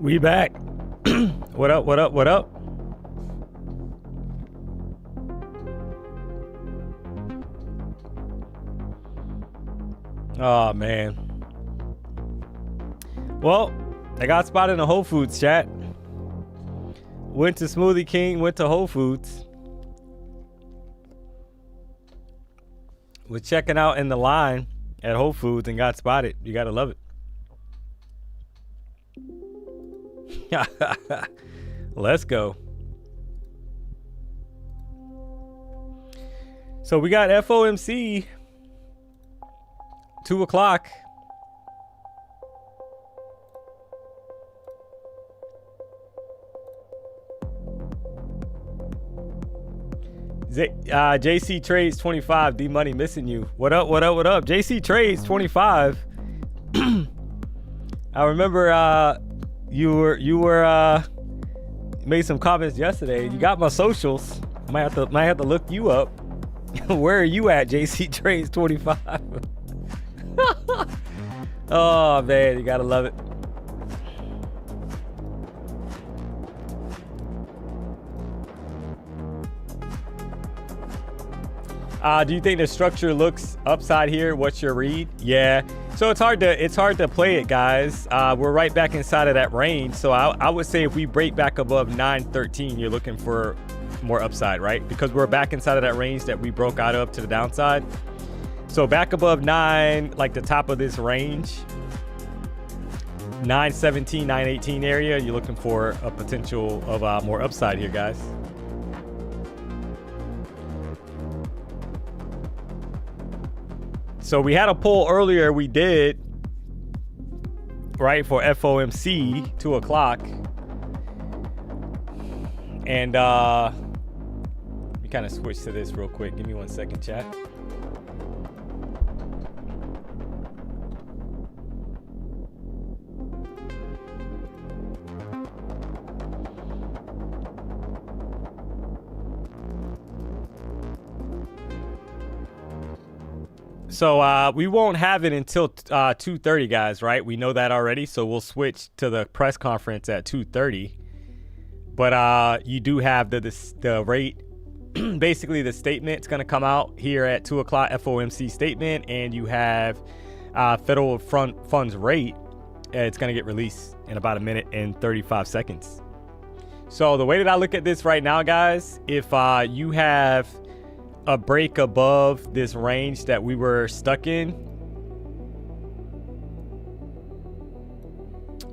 We back. What up, what up, what up? Oh, man. Well, I got spotted in a Whole Foods, chat. Went to Smoothie King, went to Whole Foods. Was checking out in the line at Whole Foods and got spotted. You gotta love it. Let's go. So we got FOMC 2 o'clock. JC Trades 25. DMONEY missing you. What up? What up? What up? JC Trades 25. I remember you were made some comments yesterday. You got my socials. Might have to look you up. Where are you at, JC Trades 25? Oh man, you gotta love it. Do you think the structure looks upside here? What's your read? Yeah. So it's hard to play it, guys. We're right back inside of that range. So I would say if we break back above 913, you're looking for more upside, right? Because we're back inside of that range that we broke out of to the downside. So back above 9, like the top of this range, 917, 918 area, you're looking for a potential of more upside here, guys. So we had a poll earlier, we did, right, for FOMC 2 o'clock. And let me kind of switch to this real quick. Give me 1 second, chat. So we won't have it until 2:30, guys, right? We know that already. So we'll switch to the press conference at 2:30. But you do have the rate, basically the statement's going to come out here at 2 o'clock, FOMC statement, and you have federal funds rate. It's going to get released in about 1 minute and 35 seconds. So the way that I look at this right now, guys, if you have a break above this range that we were stuck in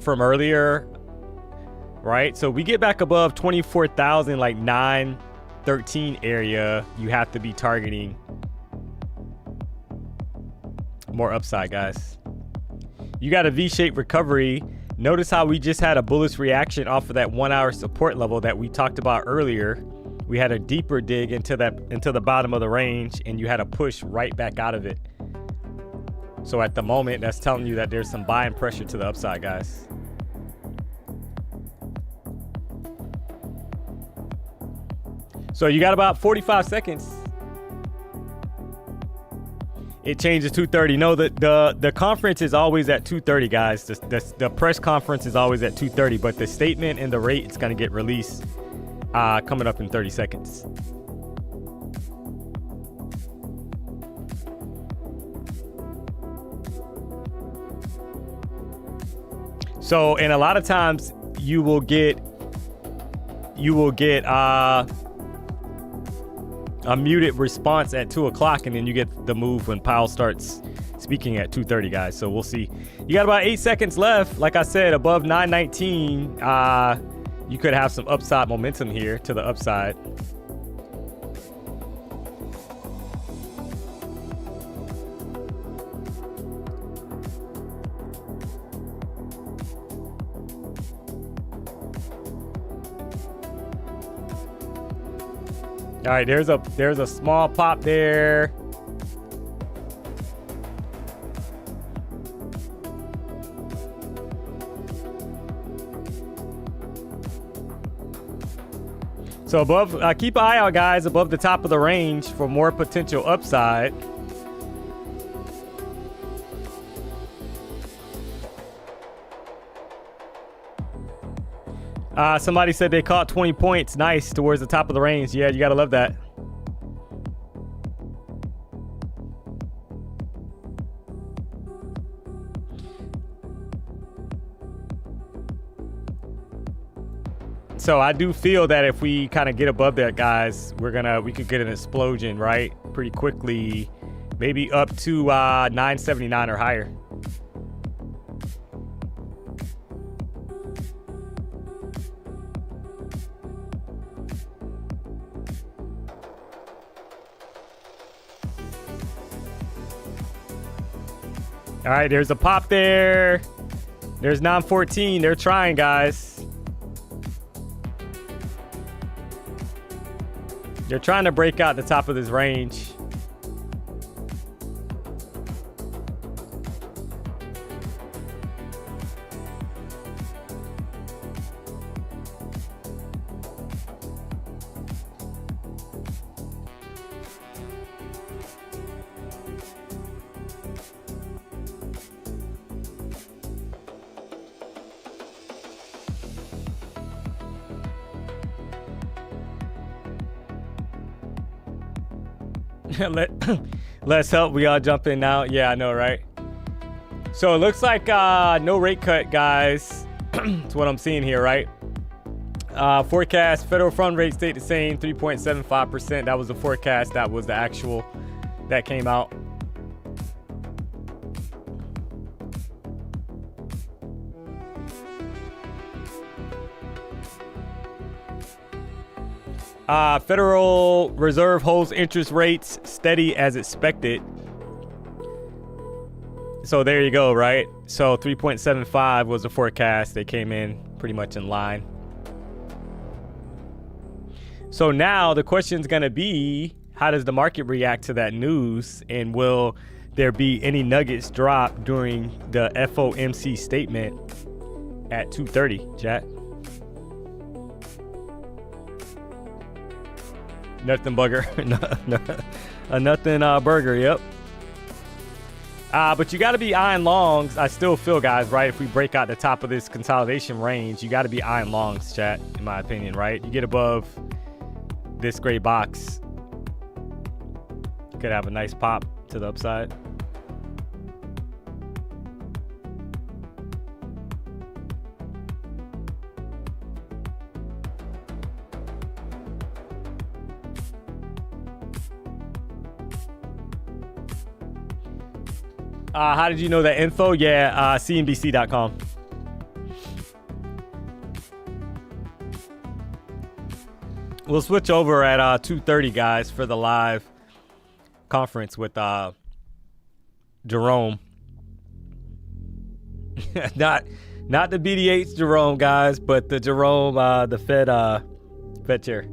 from earlier, right? So we get back above 24,000, like 913 area, you have to be targeting more upside, guys. You got a V-shaped recovery. Notice how we just had a bullish reaction off of that 1 hour support level that we talked about earlier. We had a deeper dig into the bottom of the range, and you had a push right back out of it. So at the moment, that's telling you that there's some buying pressure to the upside, guys. So you got about 45 seconds. It changes 2:30. No, the conference is always at 2:30, guys. The press conference is always at 2:30, but the statement and the rate is going to get released coming up in 30 seconds. So, and a lot of times you will get a muted response at 2 o'clock, and then you get the move when Powell starts speaking at 2:30, guys. So we'll see. You got about 8 seconds left. Like I said, above 919, you could have some upside momentum here to the upside. All right, there's a small pop there. So above, keep an eye out, guys, above the top of the range for more potential upside. Somebody said they caught 20 points. Nice, towards the top of the range. Yeah, you gotta love that. So I do feel that if we kind of get above that, guys, we could get an explosion, right? Pretty quickly, maybe up to 979 or higher. All right, there's a pop there. There's 914. They're trying, guys. They're trying to break out the top of this range. Let's help. We all jump in now. Yeah, I know, right? So it looks like no rate cut, guys. That's what I'm seeing here, right? Forecast, federal fund rate stayed the same, 3.75%. That was the forecast. That was the actual that came out. Federal Reserve holds interest rates steady as expected. So there you go, right? So 3.75 was the forecast. They came in pretty much in line. So now the question is going to be, how does the market react to that news? And will there be any nuggets drop during the FOMC statement at 2:30, chat? Nothing burger. Nothing burger, yep. But you got to be eyeing longs. I still feel, guys, right? If we break out the top of this consolidation range, you got to be eyeing longs, chat, in my opinion, right? You get above this gray box, you could have a nice pop to the upside. How did you know that info? Yeah, CNBC.com. We'll switch over at 2:30, guys, for the live conference with Jerome. not the BDH Jerome, guys, but the Jerome, the Fed chair.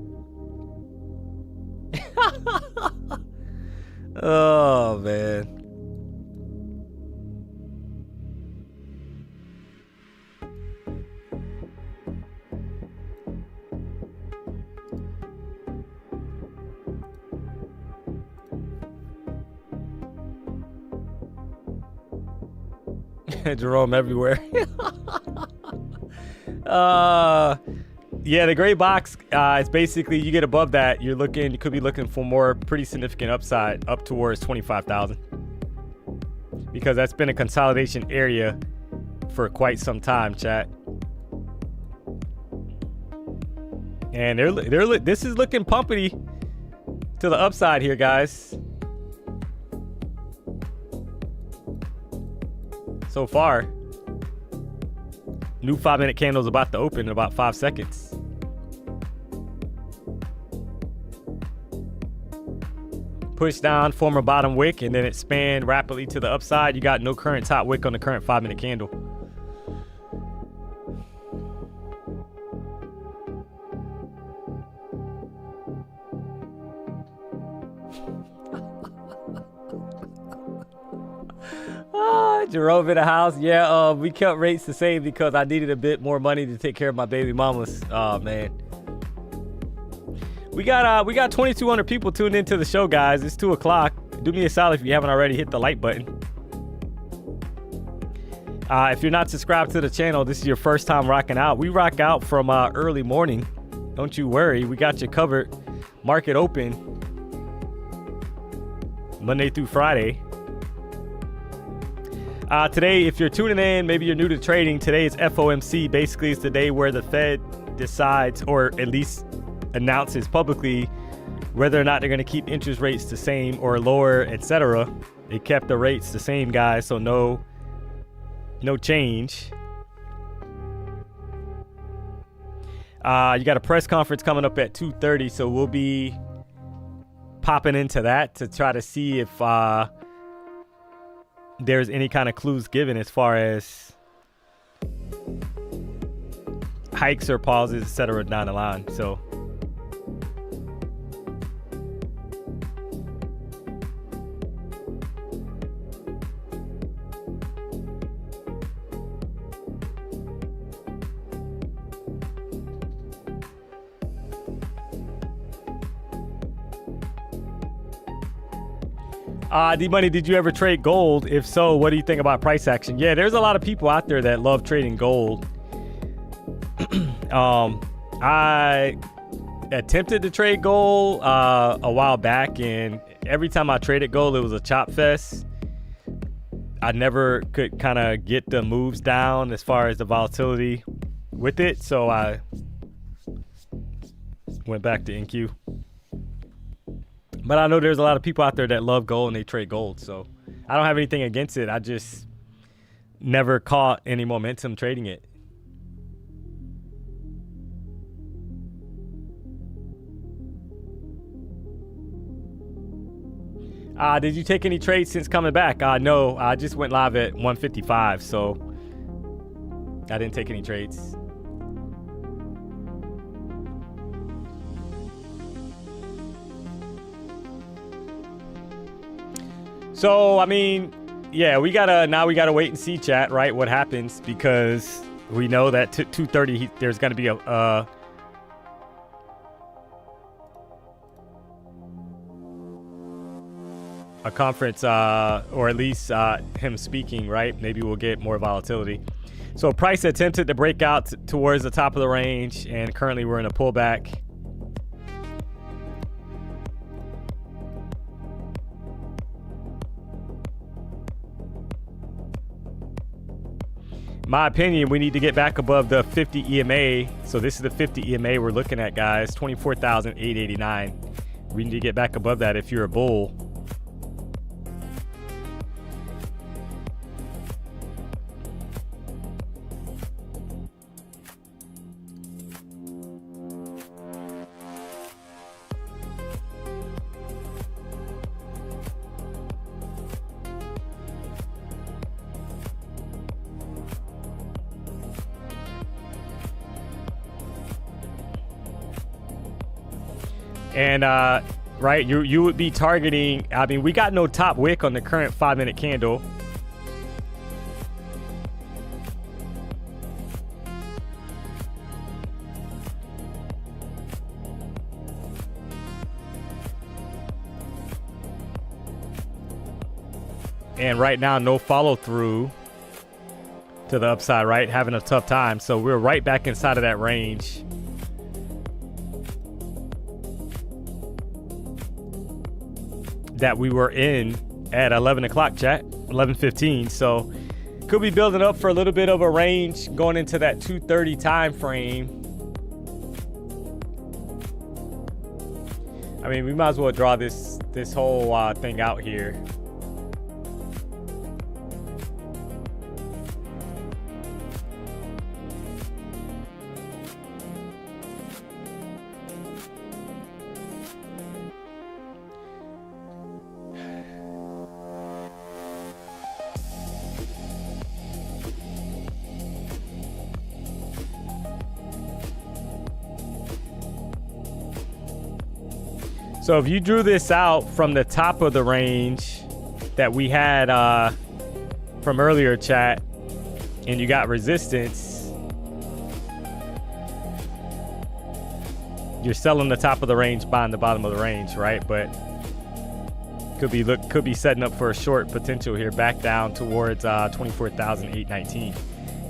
Oh, man. Jerome everywhere. Yeah, the gray box is basically, you get above that, you could be looking for more pretty significant upside up towards 25,000, because that's been a consolidation area for quite some time, chat. And this is looking pumpy to the upside here, guys. So far, new 5-minute candle is about to open in about 5 seconds. Push down, form a bottom wick, and then expand rapidly to the upside. You got no current top wick on the current 5-minute candle. Jerome in the house. Yeah, we kept rates the same because I needed a bit more money to take care of my baby mamas. Oh, man. We got 2,200 people tuned into the show, guys. It's 2 o'clock. Do me a solid if you haven't already, hit the like button. If you're not subscribed to the channel, this is your first time rocking out. We rock out from early morning. Don't you worry, we got you covered. Market open Monday through Friday. Today, if you're tuning in, maybe you're new to trading, today is FOMC. Basically, it's the day where the Fed decides, or at least announces publicly, whether or not they're going to keep interest rates the same or lower, etc. They kept the rates the same, guys, so no change. You got a press conference coming up at 2:30, so we'll be popping into that to try to see if there's any kind of clues given as far as hikes or pauses, etc. down the line. So D-Money, did you ever trade gold? If so, what do you think about price action? Yeah, there's a lot of people out there that love trading gold. I attempted to trade gold a while back, and every time I traded gold, it was a chop fest. I never could kind of get the moves down as far as the volatility with it, so I went back to NQ. But I know there's a lot of people out there that love gold and they trade gold, so I don't have anything against it. I just never caught any momentum trading it. Did you take any trades since coming back? No, I just went live at 155, so I didn't take any trades. So, I mean, yeah, now we gotta wait and see, chat, right? What happens, because we know that 2:30 there's gonna be a conference, or at least him speaking, right? Maybe we'll get more volatility. So price attempted to break out towards the top of the range, and currently we're in a pullback. My opinion, we need to get back above the 50 EMA. So this is the 50 EMA we're looking at, guys. 24,889. We need to get back above that if you're a bull. And right, you would be targeting, I mean, we got no top wick on the current 5-minute candle. And right now, no follow through to the upside, right? Having a tough time. So we're right back inside of that range. That we were in at 11 o'clock, chat, 11:15. So could be building up for a little bit of a range going into that 2:30 time frame. I mean, we might as well draw this whole thing out here. So if you drew this out from the top of the range that we had from earlier, chat, and you got resistance, you're selling the top of the range, buying the bottom of the range, right? But Could be setting up for a short potential here, back down towards 24,819.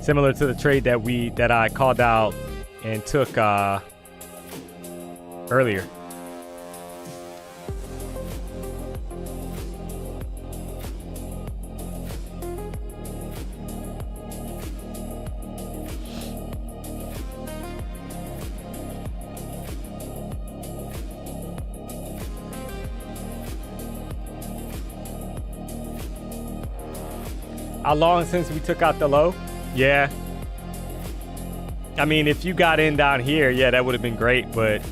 Similar to the trade that I called out and took earlier. How long since we took out the low? Yeah. I mean, if you got in down here, yeah, that would have been great. But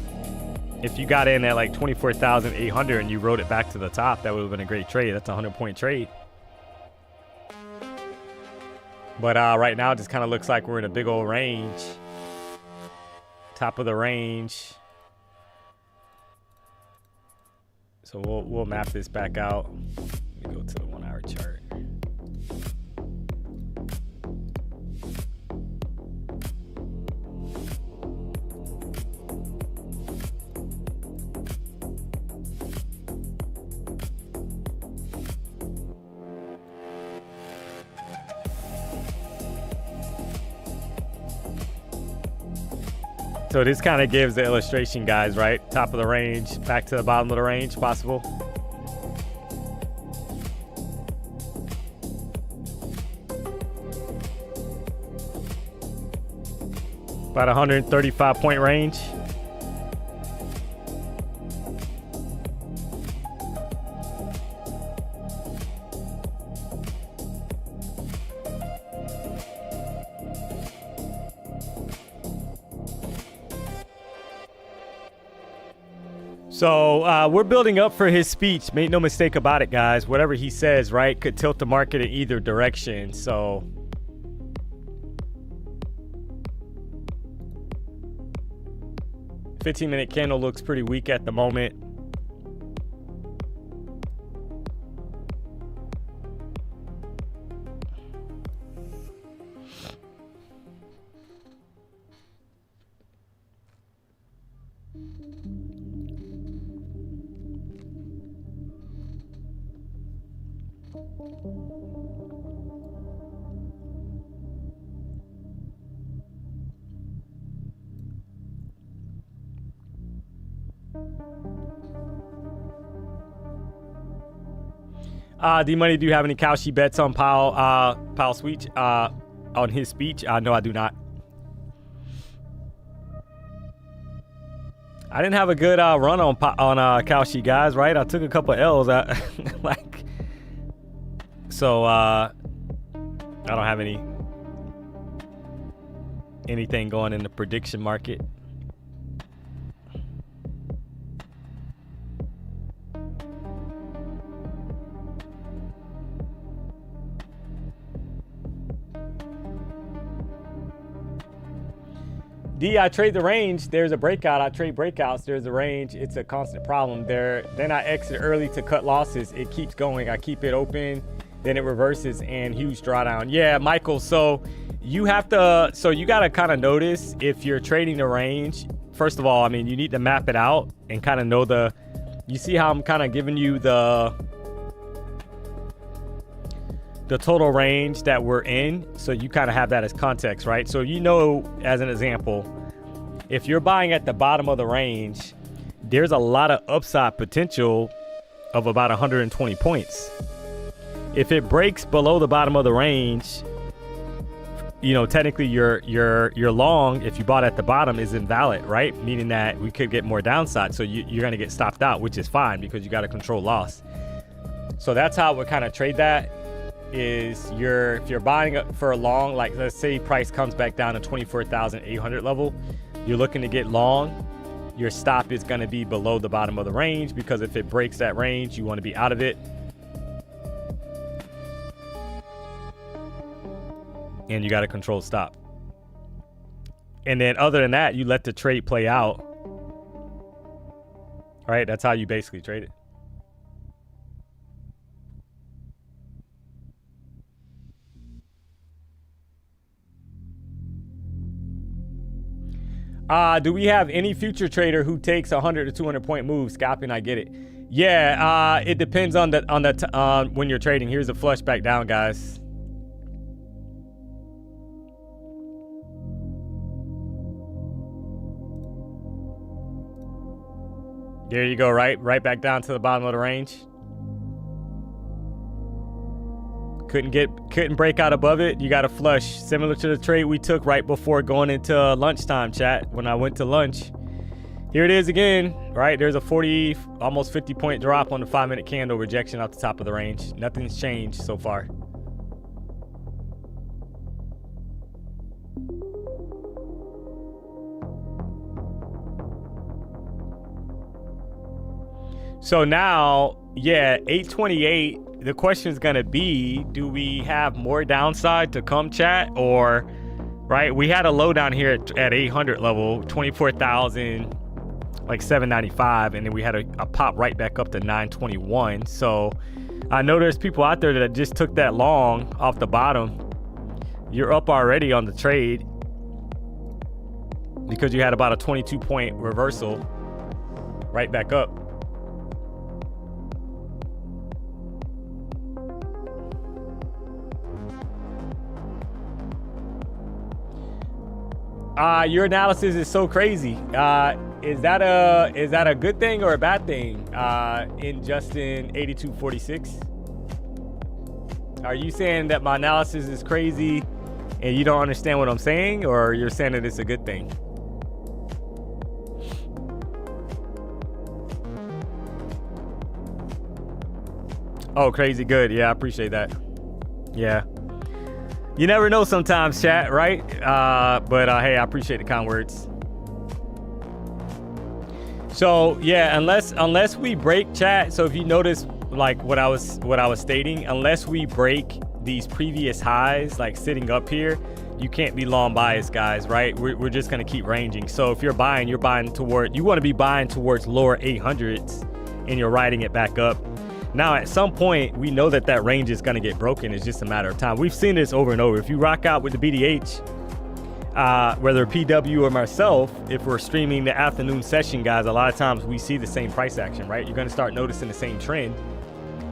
if you got in at like 24,800 and you rode it back to the top, that would have been a great trade. That's a 100-point trade. But right now, it just kind of looks like we're in a big old range. Top of the range. So we'll map this back out. Let me go to the 1-hour chart. So this kind of gives the illustration, guys, right? Top of the range, back to the bottom of the range, possible. About 135-point range. So we're building up for his speech. Make no mistake about it, guys. Whatever he says, right, could tilt the market in either direction. So 15-minute candle looks pretty weak at the moment. D-Money, do you have any Kalshi bets on Powell's speech? On his speech? No, I do not. I didn't have a good run on Kalshi, guys, right? I took a couple L's. So I don't have anything going in the prediction market. D, I trade the range. There's a breakout. I trade breakouts. There's a range. It's a constant problem. Then I exit early to cut losses. It keeps going. I keep it open. Then it reverses and huge drawdown. Yeah, Michael. So you have to. So you got to kind of notice if you're trading the range. First of all, I mean, you need to map it out and kind of know the. You see how I'm kind of giving you the total range that we're in, so you kind of have that as context, right? So you know, as an example, if you're buying at the bottom of the range, there's a lot of upside potential of about 120 points. If it breaks below the bottom of the range, you know, technically your long, if you bought at the bottom, is invalid, right? Meaning that we could get more downside, so you're going to get stopped out, which is fine because you got to control loss. So that's how we kind of trade that. Is if you're buying for a long, like let's say price comes back down to 24,800 level, you're looking to get long, your stop is going to be below the bottom of the range, because if it breaks that range, you want to be out of it. And you got to control stop. And then other than that, you let the trade play out. Right? That's how you basically trade it. Do we have any future trader who takes 100 to 200 point moves? Scalping, I get it. Yeah, it depends on when you're trading. Here's a flush back down, guys. There you go, right back down to the bottom of the range. Couldn't break out above it. You got a flush, similar to the trade we took right before going into lunchtime, chat. When I went to lunch, here it is again, right? There's a 40, almost 50 point drop on the 5-minute candle, rejection off the top of the range. Nothing's changed so far. So now, yeah, 828. The question is going to be, do we have more downside to come, chat? Or, right, we had a low down here at 800 level, 24,000, like 795. And then we had a pop right back up to 921. So I know there's people out there that just took that long off the bottom. You're up already on the trade because you had about a 22 point reversal right back up. Your analysis is so crazy. Is that a good thing or a bad thing? In Justin 8246, are you saying that my analysis is crazy and you don't understand what I'm saying, or you're saying that it's a good thing? Oh, crazy good. Yeah, I appreciate that. Yeah. You never know sometimes, chat, right? But hey, I appreciate the kind words. So yeah, unless we break, chat. So if you notice, like what I was stating, unless we break these previous highs, like sitting up here, you can't be long biased, guys, right? We're just gonna keep ranging. So if you're buying toward, you want to be buying towards lower 800s, and you're riding it back up. Now, at some point, we know that range is going to get broken. It's just a matter of time. We've seen this over and over. If you rock out with the BDH, whether PW or myself, if we're streaming the afternoon session, guys, a lot of times we see the same price action, right? You're going to start noticing the same trend,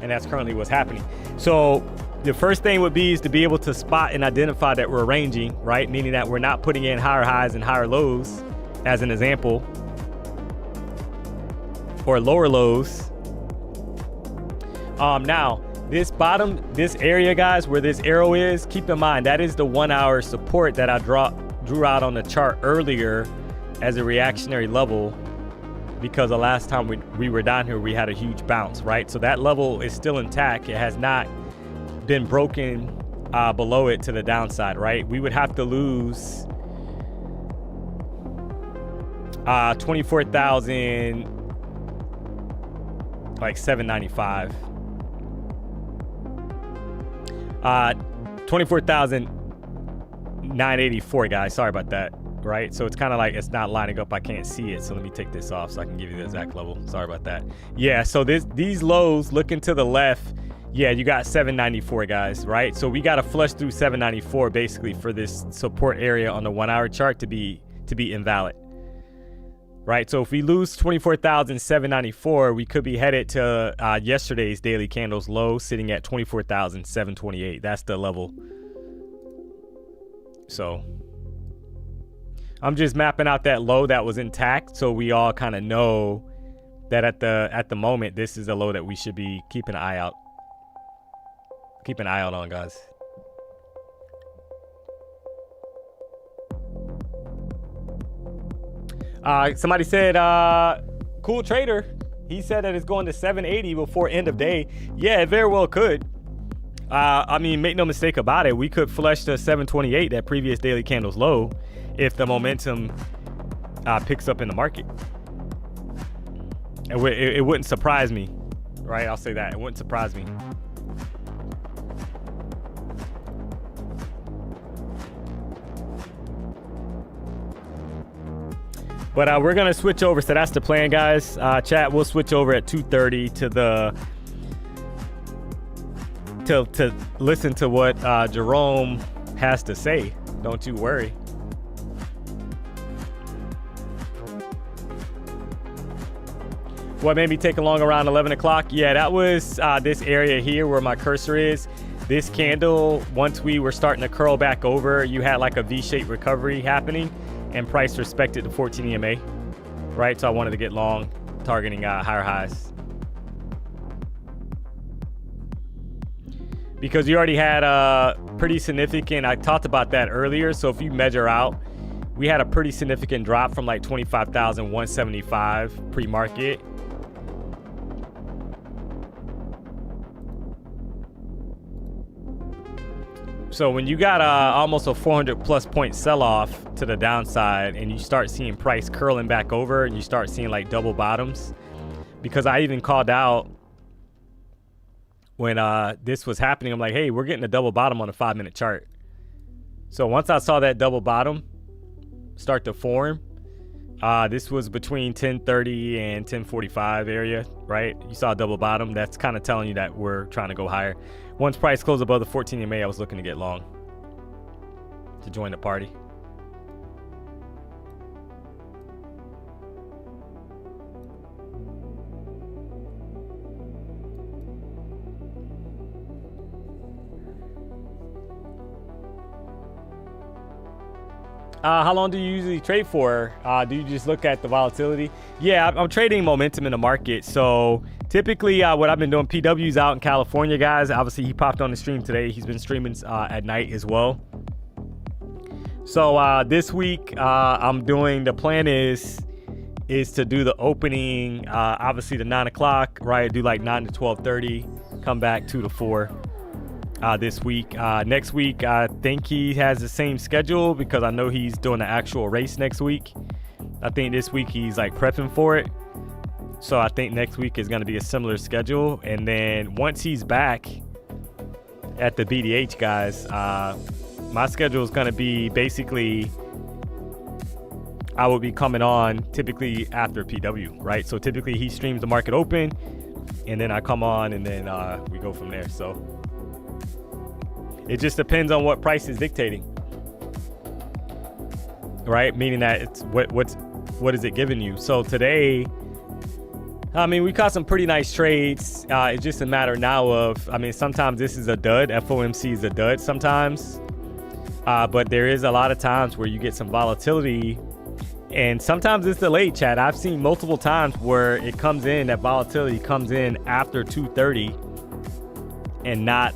and that's currently what's happening. So the first thing would be is to be able to spot and identify that we're ranging, right? Meaning that we're not putting in higher highs and higher lows, as an example, or lower lows. Now, this area, guys, where this arrow is, keep in mind, that is the 1 hour support that I drew out on the chart earlier as a reactionary level, because the last time we were down here, we had a huge bounce, right? So that level is still intact. It has not been broken below it to the downside, right? We would have to lose 24,000, like 795. 24,984, guys. Sorry about that. Right, so it's kind of like it's not lining up. I can't see it, so let me take this off so I can give you the exact level. Sorry about that. Yeah, so these lows, looking to the left, yeah, you got 794, guys, right? So we got to flush through 794 basically for this support area on the 1 hour chart to be invalid, right? So if we lose 24,794, we could be headed to yesterday's daily candles low, sitting at 24,728. That's the level. So I'm just mapping out that low that was intact, so we all kind of know that at the moment, this is a low that we should be keeping an eye out. Keep an eye out on, guys. Somebody said, cool trader. He said that it's going to 780 before end of day. Yeah, it very well could. I mean, make no mistake about it. We could flush to 728, that previous daily candle's low, if the momentum picks up in the market. It wouldn't surprise me, right? I'll say that. It wouldn't surprise me. But we're going to switch over. So that's the plan, guys. Chat, we'll switch over at 2:30 to listen to what Jerome has to say. Don't you worry. What made me take a long around 11 o'clock? Yeah, that was this area here where my cursor is. This candle, once we were starting to curl back over, you had like a V-shaped recovery happening, and price respected the 14 EMA, right? So I wanted to get long, targeting higher highs. Because you already had a pretty significant, I talked about that earlier, so if you measure out, we had a pretty significant drop from like 25,175 pre-market. So when you got almost a 400 plus point sell-off to the downside, and you start seeing price curling back over, and you start seeing like double bottoms, because I even called out when this was happening, I'm like, hey, we're getting a double bottom on a 5-minute chart. So once I saw that double bottom start to form, this was between 1030 and 1045 area, right? You saw a double bottom. That's kind of telling you that we're trying to go higher. Once price closed above the 14 EMA, I was looking to get long to join the party. How long do you usually trade for? Do you just look at the volatility? Yeah, I'm trading momentum in the market. So typically what I've been doing, PW's out in California, guys. Obviously, he popped on the stream today. He's been streaming at night as well. So this week, I'm doing, the plan is to do the opening, obviously the 9 o'clock, right? Do like 9 to 12:30, come back 2 to 4. This week. Next week, I think he has the same schedule because I know he's doing the actual race next week. I think this week he's like prepping for it. So I think next week is going to be a similar schedule. And then once he's back at the BDH, guys, my schedule is going to be basically, I will be coming on typically after PW, right? So typically he streams the market open, and then I come on, and then we go from there. So it just depends on what price is dictating, right? Meaning that it's what is it giving you? So today, I mean, we caught some pretty nice trades. It's just a matter now of, I mean, sometimes this is a dud. FOMC is a dud sometimes, but there is a lot of times where you get some volatility, and sometimes it's delayed, chat. I've seen multiple times where it comes in, that volatility comes in after 2:30 and not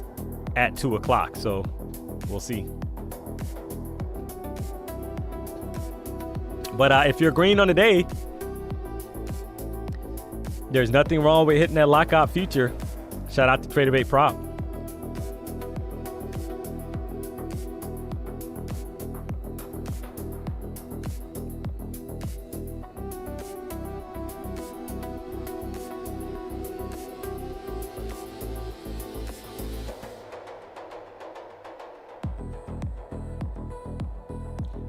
at 2 o'clock. So we'll see. But if you're green on the day, there's nothing wrong with hitting that lockout future. Shout out to TraderBait Prop.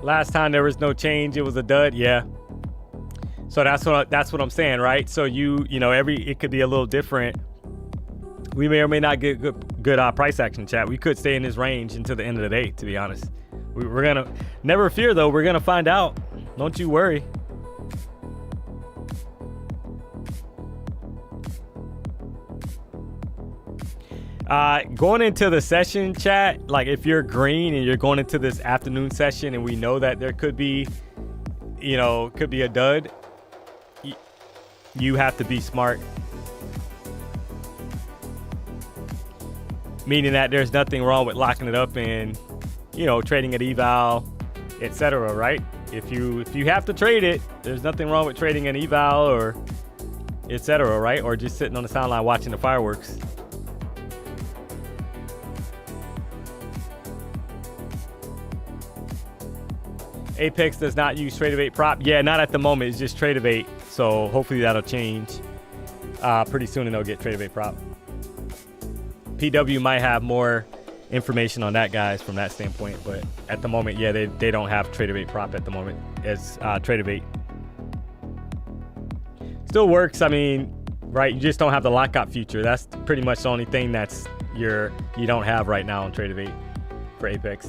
Last time there was no change, it was a dud. Yeah. So that's what I'm saying, right? So you know, it could be a little different. We may or may not get good price action, chat. We could stay in this range until the end of the day, to be honest. We're gonna, never fear though, we're gonna find out. Don't you worry. Going into the session, chat, like if you're green and you're going into this afternoon session and we know that there could be, you know, could be a dud, you have to be smart. Meaning that there's nothing wrong with locking it up and, you know, trading at eval, etc., right? If you have to trade it, there's nothing wrong with trading an eval or etc., right? Or just sitting on the sideline watching the fireworks. Apex does not use TraderBait Prop. Yeah, not at the moment. It's just TraderBait. So hopefully that'll change pretty soon, and they'll get TraderBait Prop. PW might have more information on that, guys, from that standpoint. But at the moment, yeah, they don't have TraderBait Prop at the moment as TraderBait. Still works. I mean, right? You just don't have the lockout future. That's pretty much the only thing that's you don't have right now on TraderBait for Apex.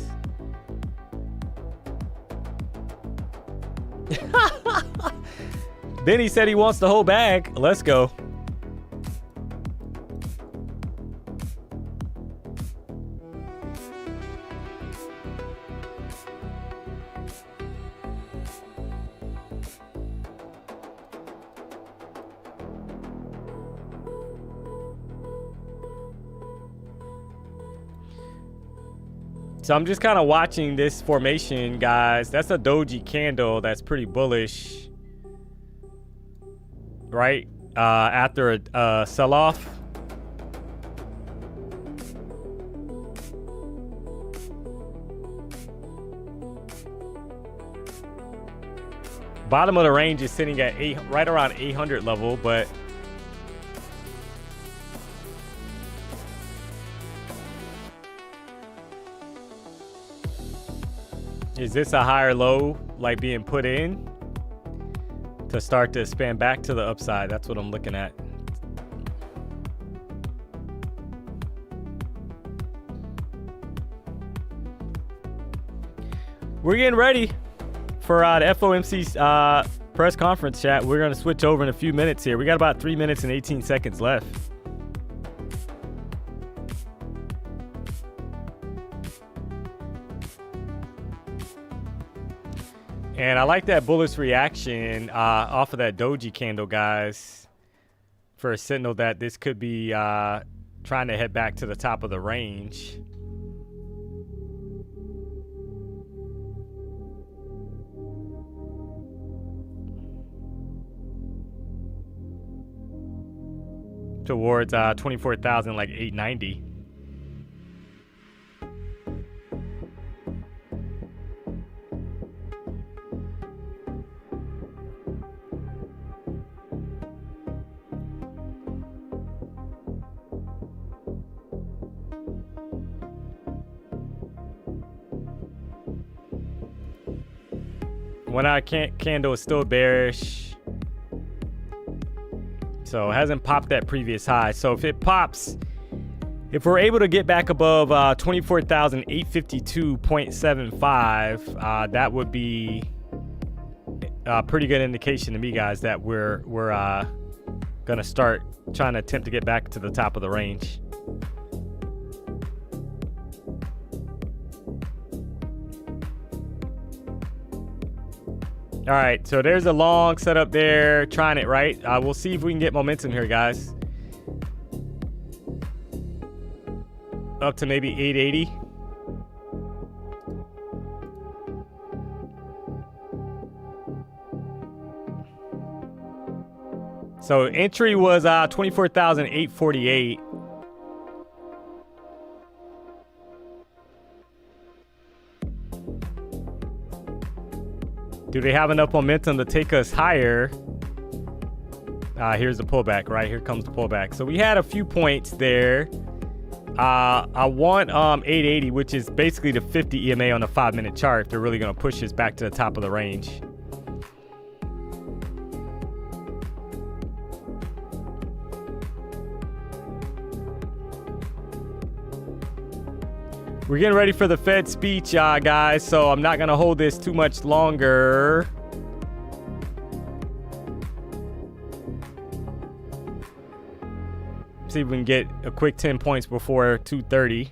Then he said he wants the whole bag. Let's go. So I'm just kind of watching this formation, guys. That's a doji candle that's pretty bullish, right? After a sell-off. Bottom of the range is sitting at right around 800 level, but is this a higher low like being put in to start to expand back to the upside? That's what I'm looking at. We're getting ready for the FOMC's press conference, chat. We're going to switch over in a few minutes here. We got about 3 minutes and 18 seconds left. And I like that bullish reaction off of that doji candle, guys, for a signal that this could be trying to head back to the top of the range. Towards 24,000, like 890. One hour candle is still bearish. So it hasn't popped that previous high. So if it pops, if we're able to get back above 24,852.75, that would be a pretty good indication to me, guys, that we're gonna start trying to attempt to get back to the top of the range. All right, so there's a long setup there, trying it, right? We'll see if we can get momentum here, guys. Up to maybe 880. So entry was 24,848. Do they have enough momentum to take us higher? Here's the pullback, right? Here comes the pullback. So we had a few points there. I want 880, which is basically the 50 EMA on the 5-minute chart. If they're really going to push us back to the top of the range. We're getting ready for the Fed speech, guys, so I'm not going to hold this too much longer. See if we can get a quick 10 points before 2:30.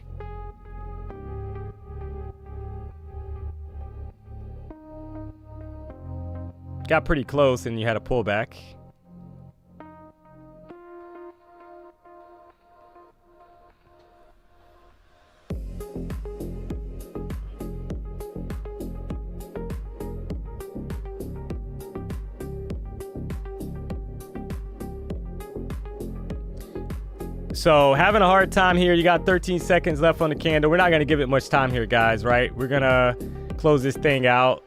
Got pretty close and you had a pullback. So having a hard time here. You got 13 seconds left on the candle. We're not going to give it much time here, guys, right? We're going to close this thing out.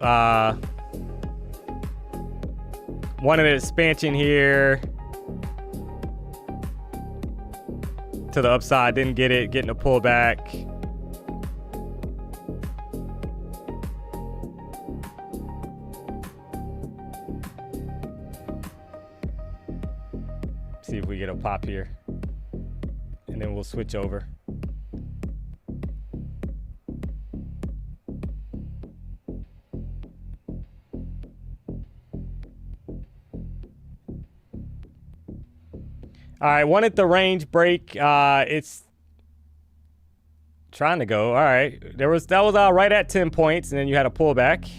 Wanted an expansion here to the upside. Didn't get it. Getting a pullback. See if we get a pop here. And then we'll switch over. All right, wanted the range break. It's trying to go. All right, that was right at 10 points, and then you had a pullback.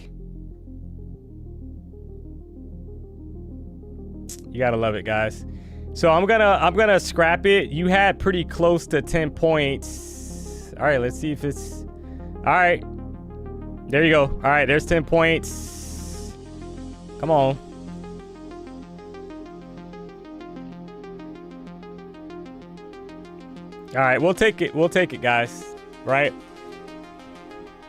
You gotta love it, guys. So I'm gonna scrap it. You had pretty close to 10 points. All right, let's see if it's all right. There you go. All right, there's 10 points. Come on. All right, we'll take it. We'll take it, guys. Right?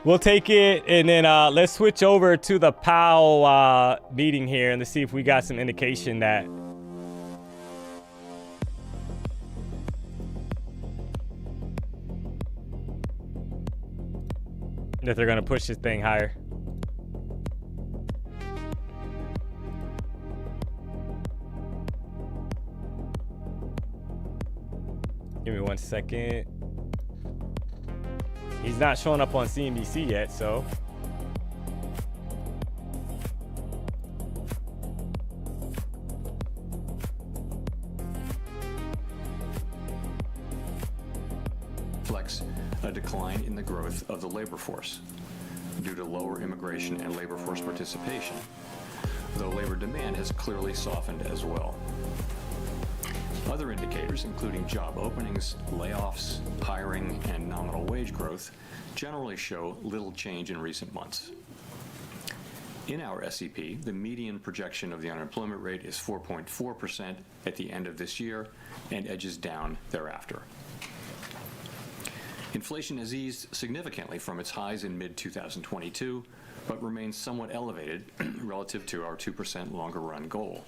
We'll take it, and then let's switch over to the Powell meeting here, and let's see if we got some indication that they're gonna push this thing higher. Give me 1 second. He's not showing up on CNBC yet, so. Reflects a decline in the growth of the labor force due to lower immigration and labor force participation, though labor demand has clearly softened as well. Other indicators, including job openings, layoffs, hiring, and nominal wage growth, generally show little change in recent months. In our SEP, the median projection of the unemployment rate is 4.4% at the end of this year and edges down thereafter. Inflation has eased significantly from its highs in mid-2022, but remains somewhat elevated relative to our 2% longer-run goal.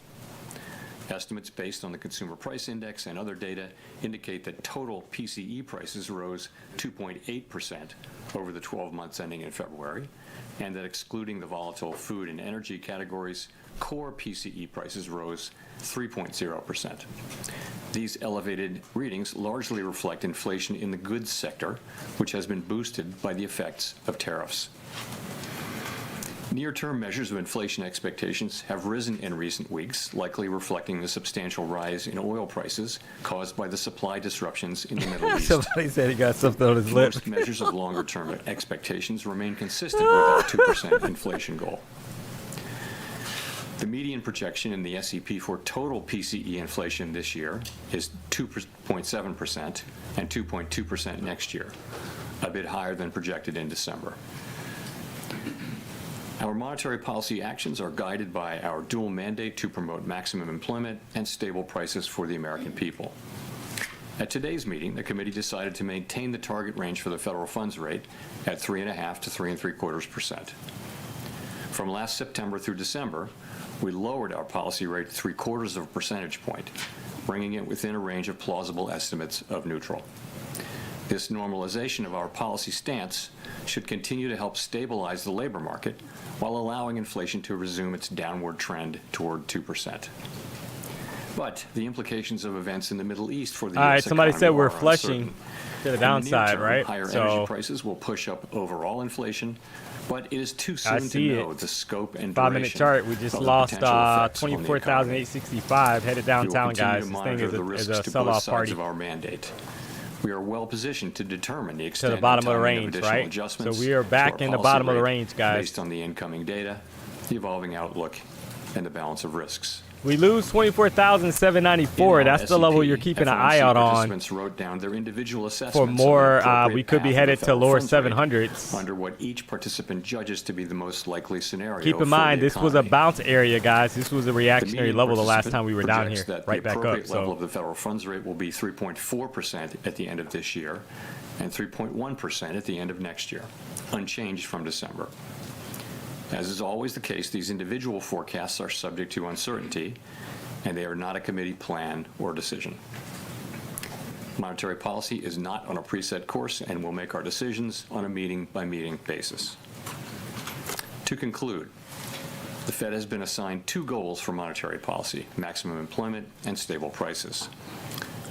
Estimates based on the Consumer Price Index and other data indicate that total PCE prices rose 2.8% over the 12 months ending in February, and that excluding the volatile food and energy categories, core PCE prices rose 3.0%. These elevated readings largely reflect inflation in the goods sector, which has been boosted by the effects of tariffs. Near-term measures of inflation expectations have risen in recent weeks, likely reflecting the substantial rise in oil prices caused by the supply disruptions in the Middle East. Somebody said he got something on his lips. Most measures of longer-term expectations remain consistent with our 2% inflation goal. The median projection in the SEP for total PCE inflation this year is 2.7% and 2.2% next year, a bit higher than projected in December. Our monetary policy actions are guided by our dual mandate to promote maximum employment and stable prices for the American people. At today's meeting, the committee decided to maintain the target range for the federal funds rate at 3.5 to 3.75%. From last September through December, we lowered our policy rate 0.75 percentage point, bringing it within a range of plausible estimates of neutral. This normalization of our policy stance should continue to help stabilize the labor market while allowing inflation to resume its downward trend toward 2%. But the implications of events in the Middle East for the all right, U.S. somebody said we're uncertain. flushing to the downside, right? Higher energy prices will push up overall inflation, but it is too soon to know the scope and duration. 5-minute chart, we just lost 24,865 headed downtown, guys. This thing is a sell-off party. Of our mandate. We are well positioned to determine the extent to the bottom of the range, right? So we are back in the bottom of the range, guys. Based on the incoming data, the evolving outlook, and the balance of risks. We lose 24,794. That's the level you're keeping an eye out on. Wrote down their individual for more, we could be headed to lower 700s. Under what each participant judges to be the most likely scenario. Keep in mind, this was a bounce area, guys. This was a reactionary level the last time we were down here, right back up. The appropriate level of the federal funds rate will be 3.4% at the end of this year and 3.1% at the end of next year, unchanged from December. As is always the case, these individual forecasts are subject to uncertainty, and they are not a committee plan or decision. Monetary policy is not on a preset course, and we'll make our decisions on a meeting-by-meeting basis. To conclude, the Fed has been assigned two goals for monetary policy: maximum employment and stable prices.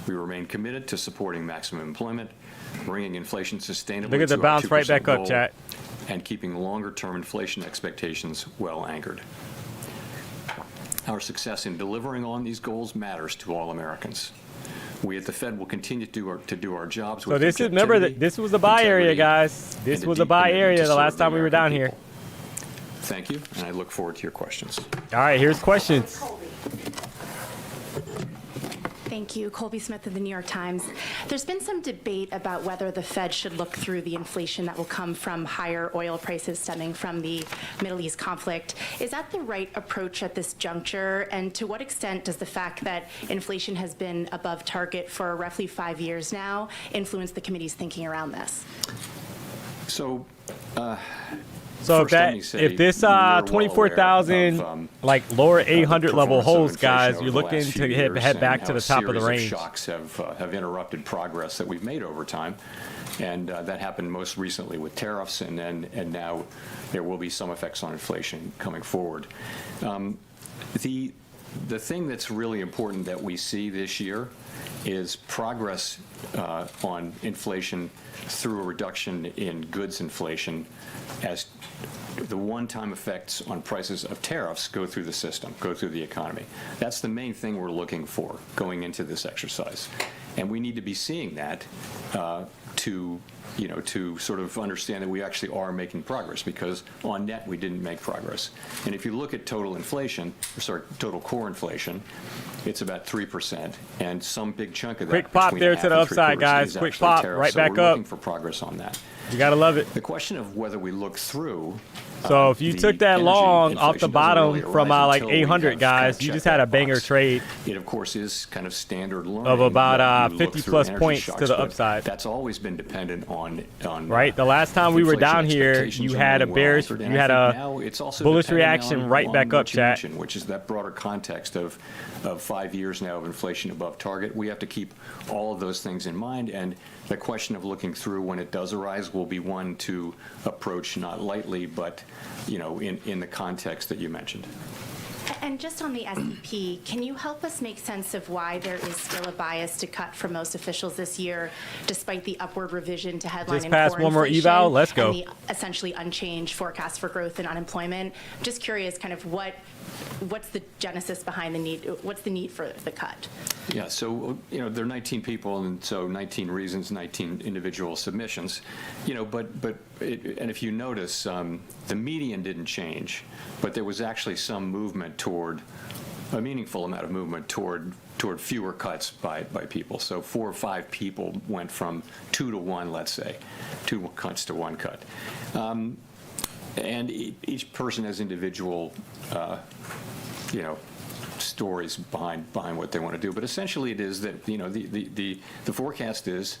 We remain committed to supporting maximum employment, bringing inflation sustainably Look at the bounce right back up, chat. And keeping longer-term inflation expectations well anchored. Our success in delivering on these goals matters to all Americans. We at the Fed will continue to do our jobs. So this is, remember that this was the buy area, guys. This was a buy area the last time we were down here. Thank you, and I look forward to your questions. All right, here's questions. Thank you. Colby Smith of the New York Times. There's been some debate about whether the Fed should look through the inflation that will come from higher oil prices stemming from the Middle East conflict. Is that the right approach at this juncture? And to what extent does the fact that inflation has been above target for roughly 5 years now influence the committee's thinking around this? So, so if this 24,000 like lower 800 level holds, guys, you're looking to head back to the top of the range. Shocks have interrupted progress that we've made over time, and that happened most recently with tariffs, and now there will be some effects on inflation coming forward. The thing that's really important that we see this year is progress on inflation through a reduction in goods inflation as the one-time effects on prices of tariffs go through the system, go through the economy. That's the main thing we're looking for going into this exercise. And we need to be seeing that to sort of understand that we actually are making progress, because on net we didn't make progress. And if you look at total inflation, total core inflation, it's about 3%, and some big chunk of that. Quick pop there to the upside, guys. Quick pop, right back up. We're looking for progress on that. You gotta love it. The question of whether we look through. So if you took that long off the bottom from like 800, guys, you just had a banger trade. It of course is kind of standard learning of about 50 plus points to the upside. That's always been dependent on right. The last time we were down here, you had a bearish, you had a bullish reaction right back up, chat. Which is that broader context of 5 years now of inflation above target. We have to keep all of those things in mind, and the question of looking through when it does arise will be one to approach not lightly, but in the context that you mentioned. And just on the S&P, can you help us make sense of why there is still a bias to cut for most officials this year, despite the upward revision to headline just pass one more eval? Let's go. And the essentially unchanged forecast for growth and unemployment? I'm just curious, kind of what's the genesis behind the need? What's the need for the cut? Yeah, so there are 19 people, and so 19 reasons, 19 individual submissions, and if you notice, the median didn't change, but there was actually some movement toward a meaningful amount of movement toward fewer cuts by people. So 4 or 5 people went from 2 to 1, let's say, 2 cuts to 1 cut. And each person has individual, stories behind what they want to do. But essentially it is that, the forecast is